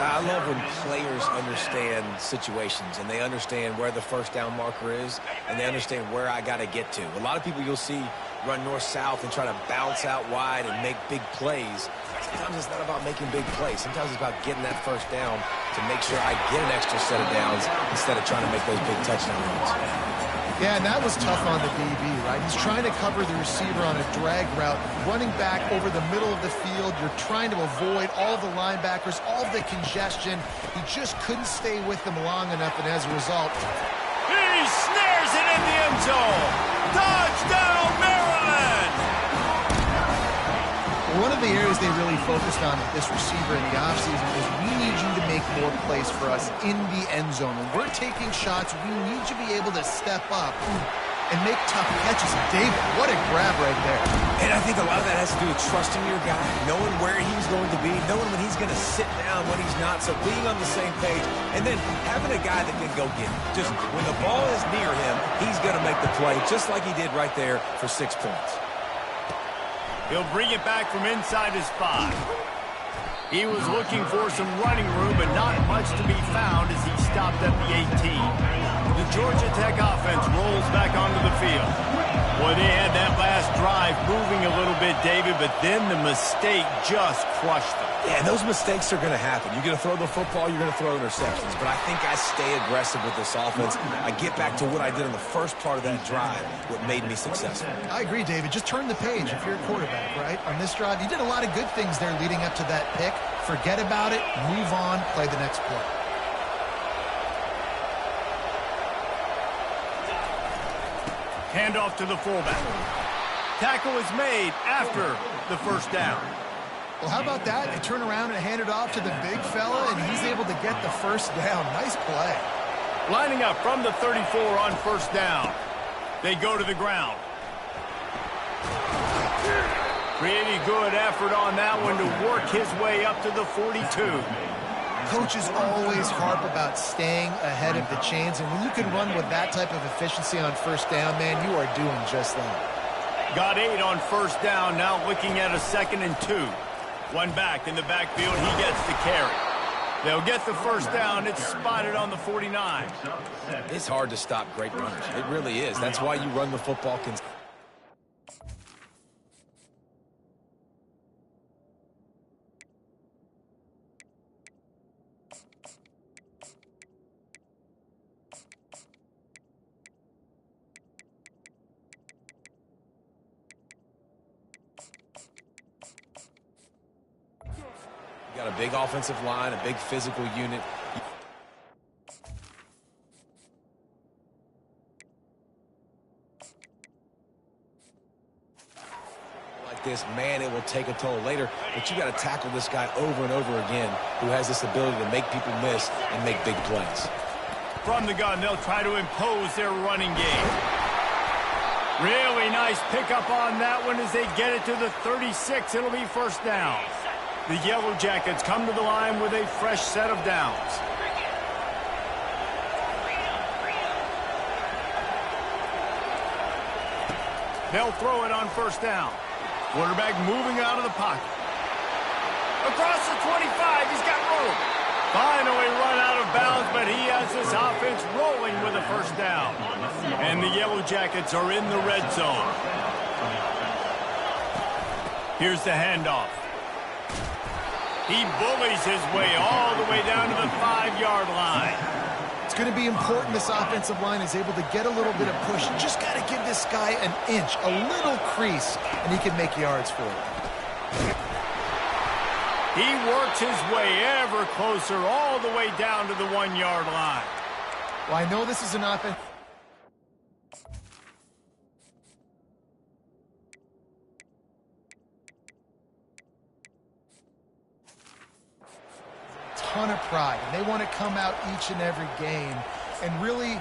I love when players understand situations and they understand where the first down marker is and they understand where I got to get to. A lot of people you'll see run north-south and try to bounce out wide and make big plays. Sometimes it's not about making big plays. Sometimes it's about getting that first down to make sure I get an extra set of downs instead of trying to make those big touchdown runs. Yeah, and that was tough on the DB, right? He's trying to cover the receiver on a drag route, running back over the middle of the field. You're trying to avoid all the linebackers, all the congestion. He just couldn't stay with them long enough, and as a result... He snares it in the end zone. Touchdown, Maryland! One of the areas they really focused on with this receiver in the offseason is we need you to make more plays for us in the end zone. When we're taking shots, we need you to be able to step up and make tough catches. David, what a grab right there. And I think a lot of that has to do with trusting your guy, knowing where he's going to be, knowing when he's going to sit down, when he's not, so being on the same page, and then having a guy that can go get it. Just when the ball is near him, he's going to make the play, just like he did right there for 6 points. He'll bring it back from inside his 5. He was looking for some running room, but not much to be found as he stopped at the 18. The Georgia Tech offense rolls back onto the field. Boy, they had that last drive moving a little bit, David, but then the mistake just crushed them. Yeah, those mistakes are going to happen. You're going to throw the football, you're going to throw interceptions. But I think I stay aggressive with this offense. I get back to what I did in the first part of that drive, what made me successful. I agree, David. Just turn the page if you're a quarterback, right? On this drive, you did a lot of good things there leading up to that pick. Forget about it, move on, play the next play. Handoff to the fullback. Tackle is made after the first down. Well, how about that? They turn around and hand it off to the big fella, and he's able to get the first down. Nice play. Lining up from the 34 on first down. They go to the ground. Pretty good effort on that one to work his way up to the 42. Coaches always harp about staying ahead of the chains, and when you can run with that type of efficiency on first down, man, you are doing just that. Got 8 on first down, now looking at a 2nd and 2. One back in the backfield, he gets the carry. They'll get the first down. It's spotted on the 49. It's hard to stop great runners. It really is. That's why you run the football consistently. Got a big offensive line, a big physical unit. this, man, it will take a toll later. But you got to tackle this guy over and over again who has this ability to make people miss and make big plays. From the gun, they'll try to impose their running game. Really nice pickup on that one as they get it to the 36. It'll be first down. The Yellow Jackets come to the line with a fresh set of downs. They'll throw it on first down. Quarterback moving out of the pocket. Across the 25, he's got room. Finally run out of bounds, but he has this offense rolling with a first down. And the Yellow Jackets are in the red zone. Here's the handoff. He bullies his way all the way down to the 5-yard line. It's going to be important this offensive line is able to get a little bit of push. You just got to give this guy an inch, a little crease, and he can make yards for it. He works his way ever closer all the way down to the 1-yard line. Well, I know this is an offense. Ton of pride, and they want to come out each and every game and really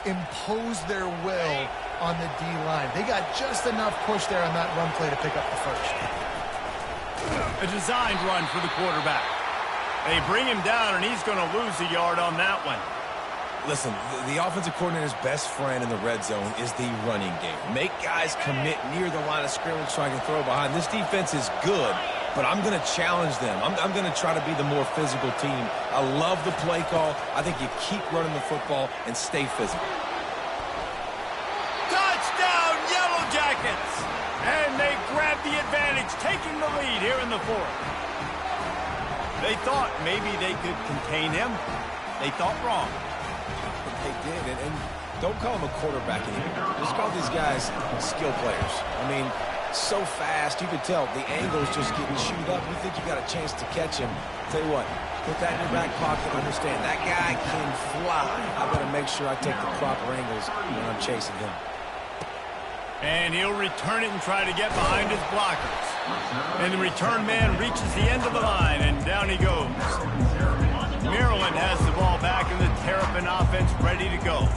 impose their will on the D-line. They got just enough push there on that run play to pick up the first. A designed run for the quarterback. They bring him down, and he's going to lose a yard on that one. Listen, the offensive coordinator's best friend in the red zone is the running game. Make guys commit near the line of scrimmage so I can throw behind. This defense is good, but I'm going to challenge them. I'm going to try to be the more physical team. I love the play call. I think you keep running the football and stay physical. Touchdown, Yellow Jackets! And they grab the advantage, taking the lead here in the fourth. They thought maybe they could contain him. They thought wrong. They did, and don't call him a quarterback anymore. Just call these guys skill players. I mean, so fast, you could tell the angle's just getting chewed up. You think you got a chance to catch him. Tell you what, put that in your back pocket and understand that guy can fly. I better make sure I take the proper angles when I'm chasing him. And he'll return it and try to get behind his blockers. And the return man reaches the end of the line, and down he goes. Maryland has the ball back, and the Terrapin offense ready to go.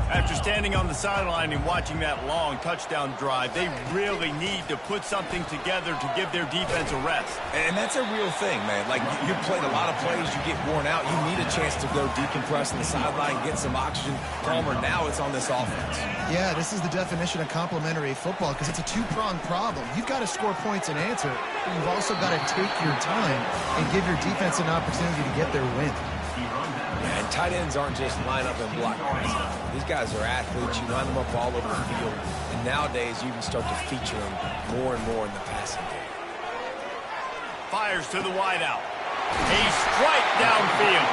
After standing on the sideline and watching that long touchdown drive, they really need to put something together to give their defense a rest. And that's a real thing, man. Like, you played a lot of plays, you get worn out, you need a chance to go decompress on the sideline, get some oxygen. Palmer, now it's on this offense. Yeah, this is the definition of complementary football because it's a two-pronged problem. You've got to score points and answer, but you've also got to take your time and give your defense an opportunity to get their win. Yeah, and tight ends aren't just line up and block guys. These guys are athletes. You line them up all over the field. And nowadays, you can start to feature them more and more in the passing game. Fires to the wideout. A strike downfield.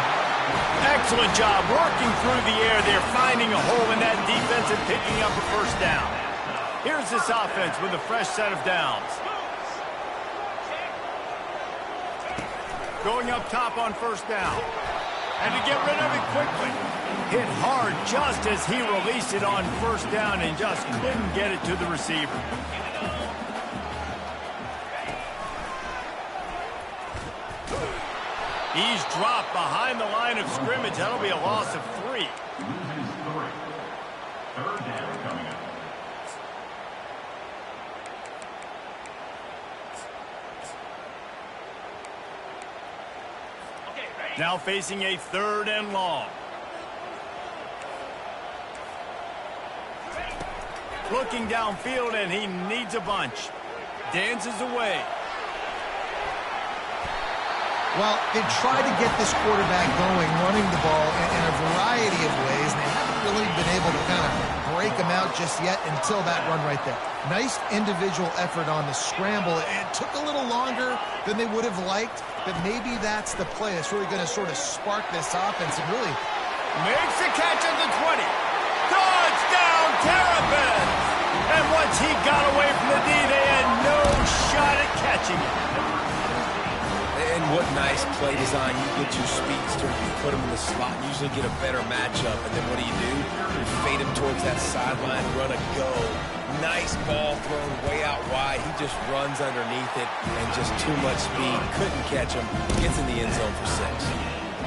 Excellent job working through the air. They're finding a hole in that defense and picking up a first down. Here's this offense with a fresh set of downs. Going up top on first down. And to get rid of it quickly. Hit hard just as he released it on first down and just couldn't get it to the receiver. He's dropped behind the line of scrimmage. That'll be a loss of 3. Loses 3. Third down coming up. Now facing a 3rd and long. Looking downfield, and he needs a bunch. Dances away. Well, they've tried to get this quarterback going, running the ball in a variety of ways, and they haven't really been able to kind of break him out just yet until that run right there. Nice individual effort on the scramble. It took a little longer than they would have liked, but maybe that's the play that's really going to sort of spark this offense and really... Makes the catch at the 20. Touchdown, Terrapins! And once he got away from the D, they had no shot at catching it. And what nice play design. You get your speedster, you put him in the slot, usually get a better matchup. And then what do? You fade him towards that sideline, run a go. Nice ball thrown way out wide. He just runs underneath it and just too much speed. Couldn't catch him. Gets in the end zone for 6.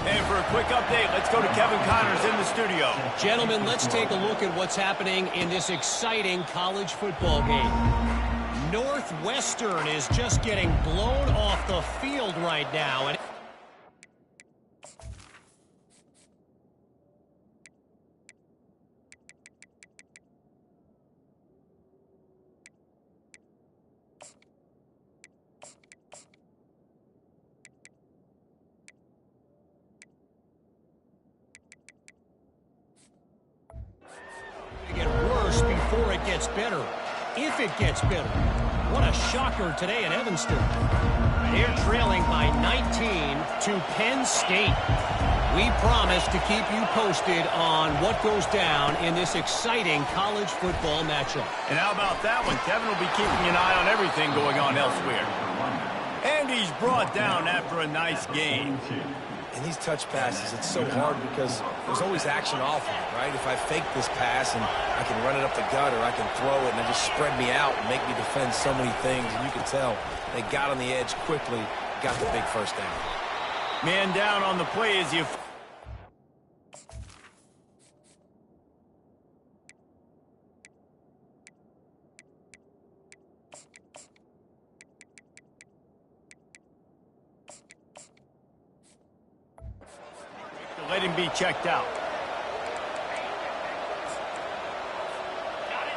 And for a quick update, let's go to Kevin Connors in the studio. Gentlemen, let's take a look at what's happening in this exciting college football game. Northwestern is just getting blown off the field right now. And get worse before it gets better. If it gets better. What a shocker today in Evanston. They're trailing by 19 to Penn State. We promise to keep you posted on what goes down in this exciting college football matchup. And how about that one? Kevin will be keeping an eye on everything going on elsewhere. And he's brought down after a nice gain. And these touch passes, it's so hard because there's always action off of it, right? If I fake this pass and I can run it up the gut or I can throw it and it just spread me out and make me defend so many things. And you can tell they got on the edge quickly, got the big first down. Man down on the play as you... Let him be checked out.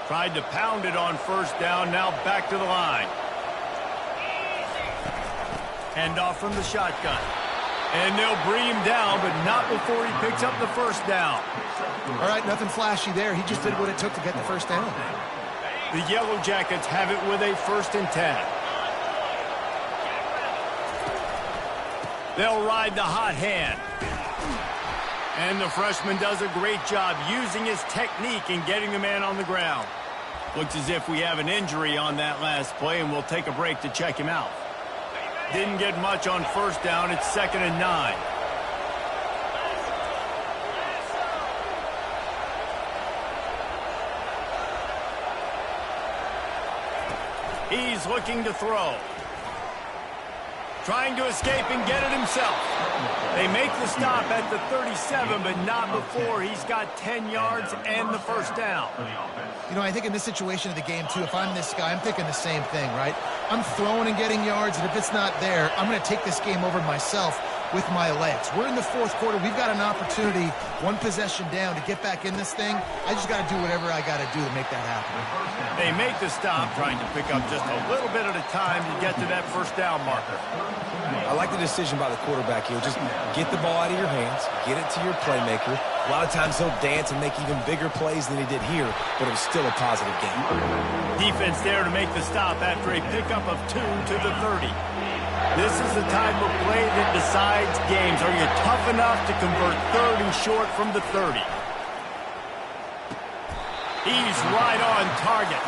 Tried to pound it on first down, now back to the line. Hand off from the shotgun. And they'll bring him down, but not before he picks up the first down. All right, nothing flashy there. He just did what it took to get the first down. The Yellow Jackets have it with a 1st and 10. They'll ride the hot hand. And the freshman does a great job using his technique and getting the man on the ground. Looks as if we have an injury on that last play, and we'll take a break to check him out. Didn't get much on first down. It's 2nd and 9. He's looking to throw. Trying to escape and get it himself. They make the stop at the 37, but not before he's got 10 yards and the first down. You know, I think in this situation of the game, too, if I'm this guy, I'm thinking the same thing, right? I'm throwing and getting yards, and if it's not there, I'm going to take this game over myself with my legs. We're in the 4th quarter. We've got an opportunity, 1 possession down, to get back in this thing. I just got to do whatever I got to do to make that happen. They make the stop, trying to pick up just a little bit at a time to get to that first down marker. I like the decision by the quarterback here. Just get the ball out of your hands, get it to your playmaker. A lot of times he'll dance and make even bigger plays than he did here, but it was still a positive game. Defense there to make the stop after a pickup of 2 to the 30. This is the type of play that decides games. Are you tough enough to convert 3rd and short from the 30? He's right on target.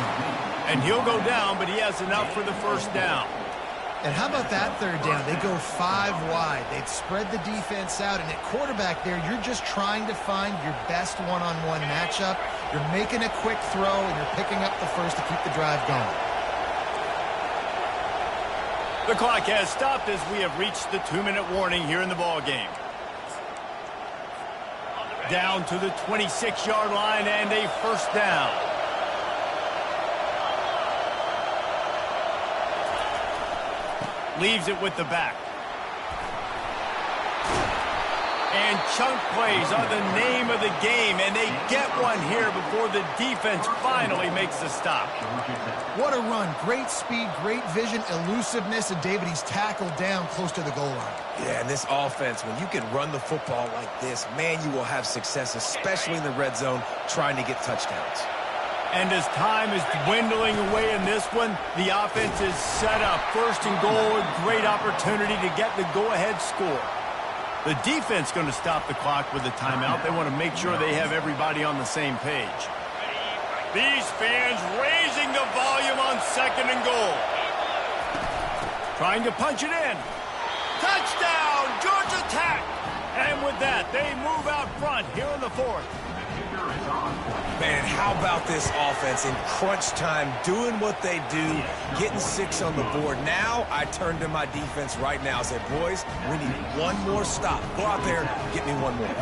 And he'll go down, but he has enough for the first down. And how about that 3rd down? They go 5 wide. They've spread the defense out. And at quarterback there, you're just trying to find your best one-on-one matchup. You're making a quick throw, and you're picking up the first to keep the drive going. The clock has stopped as we have reached the 2-minute warning here in the ball game. Down to the 26-yard line and a first down. Leaves it with the back. And chunk plays are the name of the game, and they get one here before the defense finally makes the stop. What a run. Great speed, great vision, elusiveness, and David, he's tackled down close to the goal line. Yeah, and this offense, when you can run the football like this, man, you will have success, especially in the red zone, trying to get touchdowns. And as time is dwindling away in this one, the offense is set up. 1st and goal, a great opportunity to get the go-ahead score. The defense going to stop the clock with a timeout. They want to make sure they have everybody on the same page. These fans raising the volume on 2nd and goal. Trying to punch it in. Touchdown, Georgia Tech! And with that, they move out front here in the 4th. Man, how about this offense in crunch time, doing what they do, getting 6 on the board. Now I turn to my defense right now and say, boys, we need one more stop. Go out there, get me one more.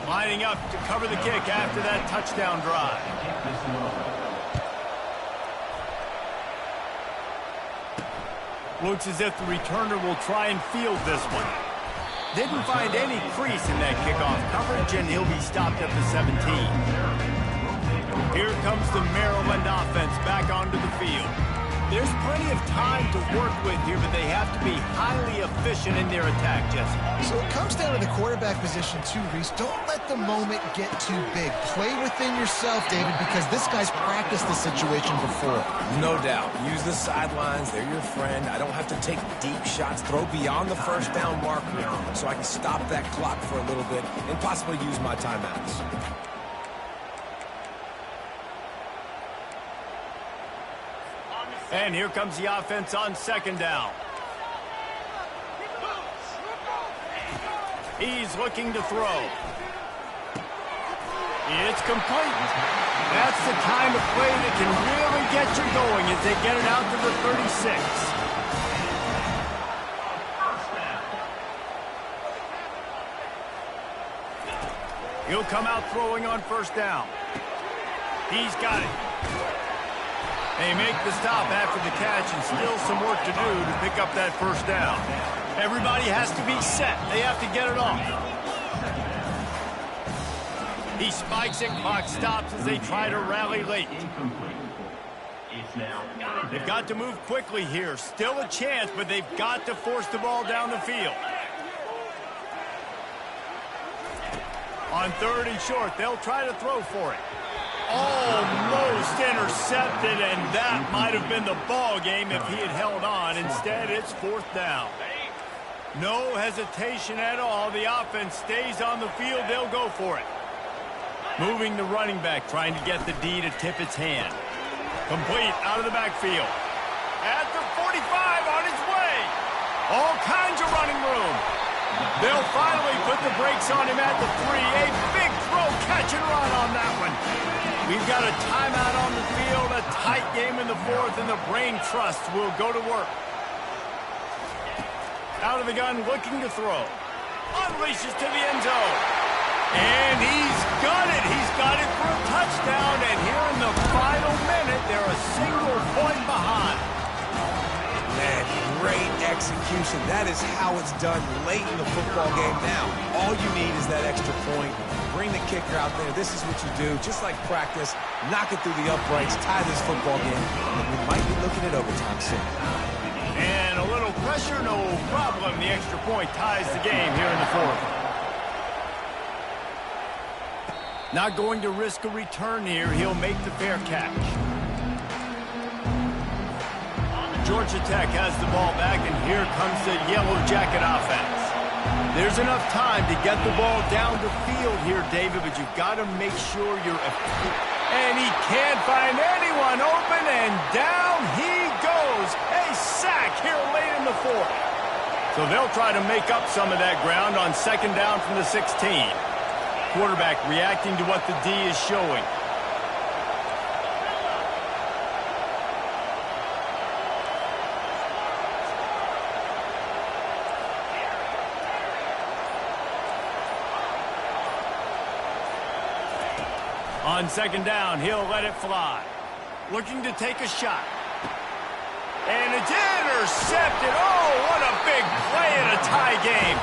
Lining up to cover the kick after that touchdown drive. Looks as if the returner will try and field this one. Didn't find any crease in that kickoff coverage, and he'll be stopped at the 17. Here comes the Maryland offense back onto the field. There's plenty of time to work with here, but they have to be highly efficient in their attack, Jesse. So it comes down to the quarterback position too, Reese. Don't let the moment get too big. Play within yourself, David, because this guy's practiced the situation before. No doubt. Use the sidelines. They're your friend. I don't have to take deep shots. Throw beyond the first down marker so I can stop that clock for a little bit and possibly use my timeouts. And here comes the offense on second down. He's looking to throw. It's complete. That's the kind of play that can really get you going as they get it out to the 36. He'll come out throwing on first down. He's got it. They make the stop after the catch, and still some work to do to pick up that first down. Everybody has to be set. They have to get it off. He spikes it, clock stops as they try to rally late. They've got to move quickly here. Still a chance, but they've got to force the ball down the field. On 3rd and short, they'll try to throw for it. Almost intercepted, and that might have been the ball game if he had held on. Instead, it's 4th down. No hesitation at all. The offense stays on the field. They'll go for it. Moving the running back, trying to get the D to tip its hand. Complete out of the backfield. At the 45, on his way. All kinds of running room. They'll finally put the brakes on him at the 3. A big throw, catch and run on that one. We've got a timeout on the field, a tight game in the 4th, and the brain trust will go to work. Out of the gun, looking to throw. Unleashes to the end zone. And he's got it. He's got it for a touchdown. And here in the final minute, they're a single point behind. Man, great execution. That is how it's done late in the football game. Now, all you need is that extra point. Bring the kicker out there. This is what you do. Just like practice, knock it through the uprights, tie this football game, and we might be looking at overtime soon. And a little pressure, no problem. The extra point ties the game here in the 4th. Not going to risk a return here. He'll make the fair catch. Georgia Tech has the ball back, and here comes the Yellow Jacket offense. There's enough time to get the ball down the field here, David, but you've got to make sure you're... And he can't find anyone open, and down he goes. A sack here late in the 4th. So they'll try to make up some of that ground on 2nd down from the 16. Quarterback reacting to what the D is showing. On 2nd down, he'll let it fly. Looking to take a shot. And it's intercepted. Oh, what a big play in a tie game.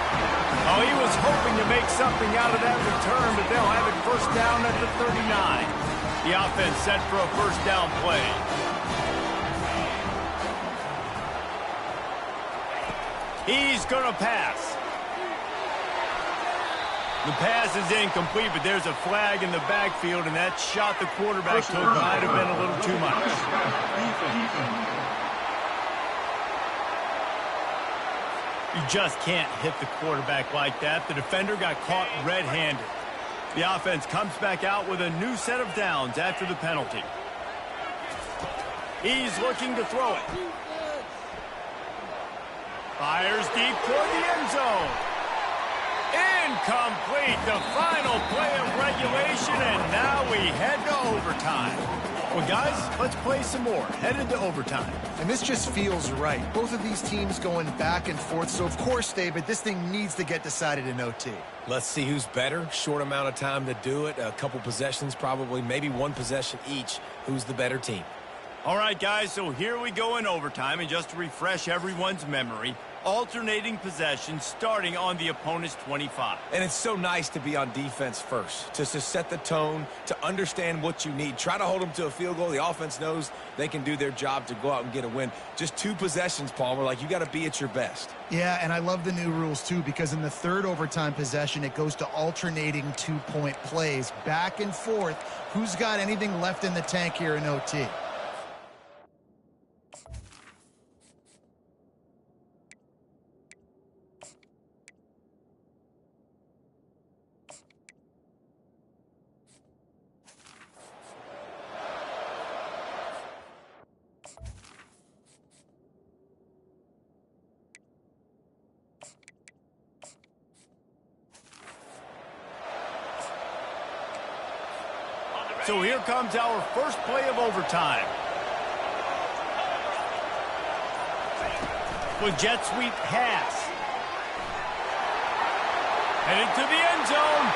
Oh, he was hoping to make something out of that return, but they'll have it 1st down at the 39. The offense set for a 1st down play. He's going to pass. The pass is incomplete, but there's a flag in the backfield, and that shot the quarterback took might have been a little too much. You just can't hit the quarterback like that. The defender got caught red-handed. The offense comes back out with a new set of downs after the penalty. He's looking to throw it. Fires deep toward the end zone. Incomplete. The final play of regulation, and now we head to overtime. Well, guys, let's play some more. Headed to overtime. And this just feels right. Both of these teams going back and forth. So, of course, David, this thing needs to get decided in OT. Let's see who's better. Short amount of time to do it. A couple possessions probably. Maybe one possession each. Who's the better team? All right, guys, so here we go in overtime. And just to refresh everyone's memory, alternating possessions starting on the opponent's 25. And it's so nice to be on defense first, to set the tone, to understand what you need. Try to hold them to a field goal. The offense knows they can do their job to go out and get a win. Just 2 possessions, Palmer. Like, you got to be at your best. Yeah, and I love the new rules, too, because in the third overtime possession, it goes to alternating 2-point plays. Back and forth. Who's got anything left in the tank here in OT? So here comes our first play of overtime. With jet sweep pass. Headed to the end zone.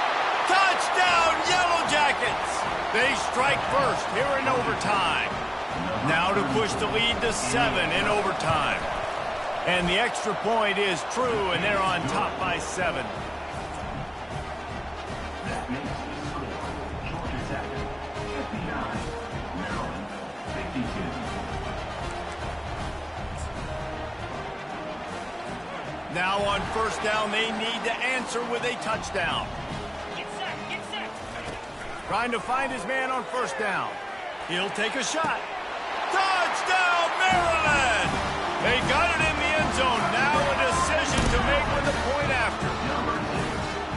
Touchdown, Yellow Jackets! They strike first here in overtime. Now to push the lead to 7 in overtime. And the extra point is true, and they're on top by 7. That makes the score Georgia Tech 59, Maryland 52. Now on first down, they need to answer with a touchdown. Get set, get set. Trying to find his man on first down. He'll take a shot. Touchdown, Maryland! They got it in the end zone. Now a decision to make with the point after.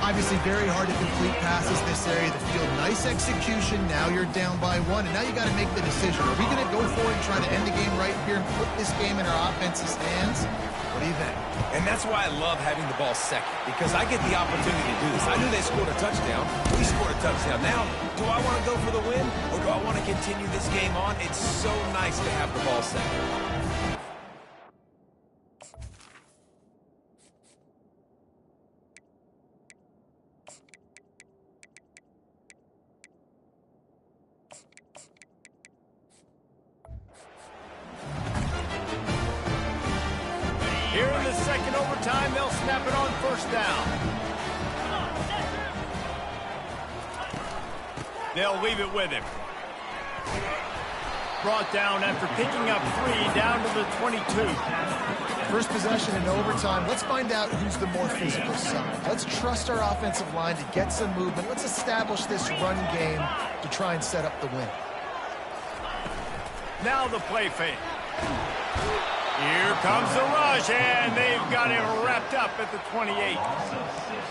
Obviously very hard to complete passes this area of the field. Nice execution. Now you're down by 1, and now you got to make the decision. Are we going to go for it and try to end the game right here and put this game in our offense's hands? What do you think? And that's why I love having the ball second, because I get the opportunity to do this. I knew they scored a touchdown. We scored a touchdown. Now, do I want to go for the win, or do I want to continue this game on? It's so nice to have the ball second. Here in the second overtime, they'll snap it on first down. They'll leave it with him. Brought down after picking up 3 down to the 22. First possession in overtime. Let's find out who's the more physical side. Let's trust our offensive line to get some movement. Let's establish this run game to try and set up the win. Now the play fake. Here comes the rush, and they've got him wrapped up at the 28.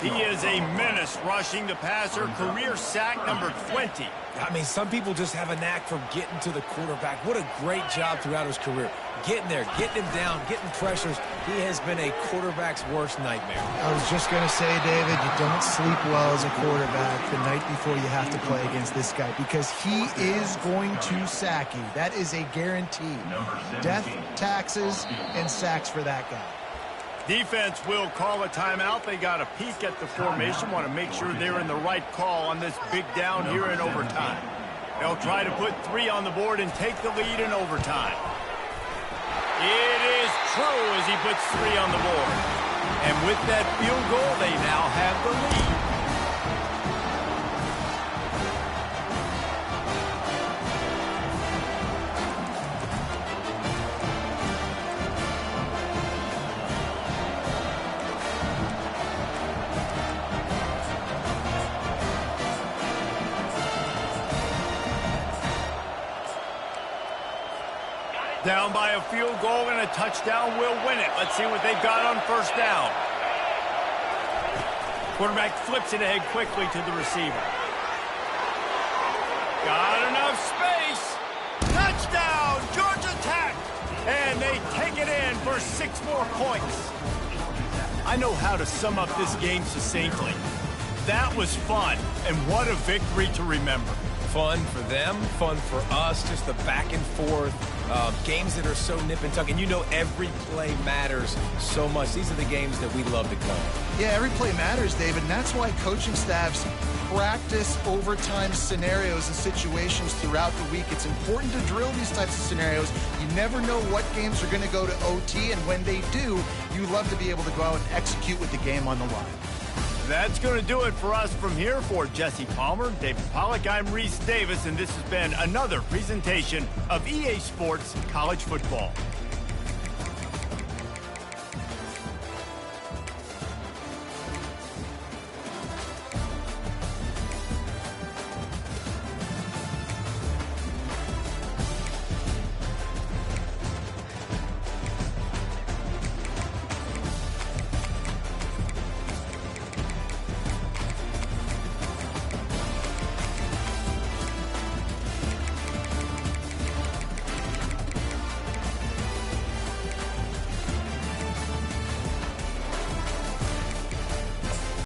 He is a menace rushing the passer, career sack number 20. I mean, some people just have a knack for getting to the quarterback. What a great job throughout his career. Getting there, getting him down, getting pressures. He has been a quarterback's worst nightmare. I was just going to say, David, you don't sleep well as a quarterback the night before you have to play against this guy, because he is going to sack you. That is a guarantee. Death, taxes, and sacks for that guy. Defense will call a timeout. They got a peek at the formation, want to make sure they're in the right call on this big down here in overtime. They'll try to put 3 on the board and take the lead in overtime. It is true as he puts 3 on the board. And with that field goal, they now have the lead. Down by a field goal and a touchdown will win it. Let's see what they've got on first down. Quarterback flips it ahead quickly to the receiver. Got enough space. Touchdown, Georgia Tech. And they take it in for score 6 more points. I know how to sum up this game succinctly. That was fun, and what a victory to remember. Fun for them, fun for us, just the back and forth, games that are so nip and tuck, and you know every play matters so much. These are the games that we love to cover. Yeah, every play matters, David, and that's why coaching staffs practice overtime scenarios and situations throughout the week. It's important to drill these types of scenarios. You never know what games are going to go to OT, and when they do, you love to be able to go out and execute with the game on the line. That's going to do it for us from here. For Jesse Palmer, David Pollack, I'm Reese Davis, and this has been another presentation of EA Sports College Football.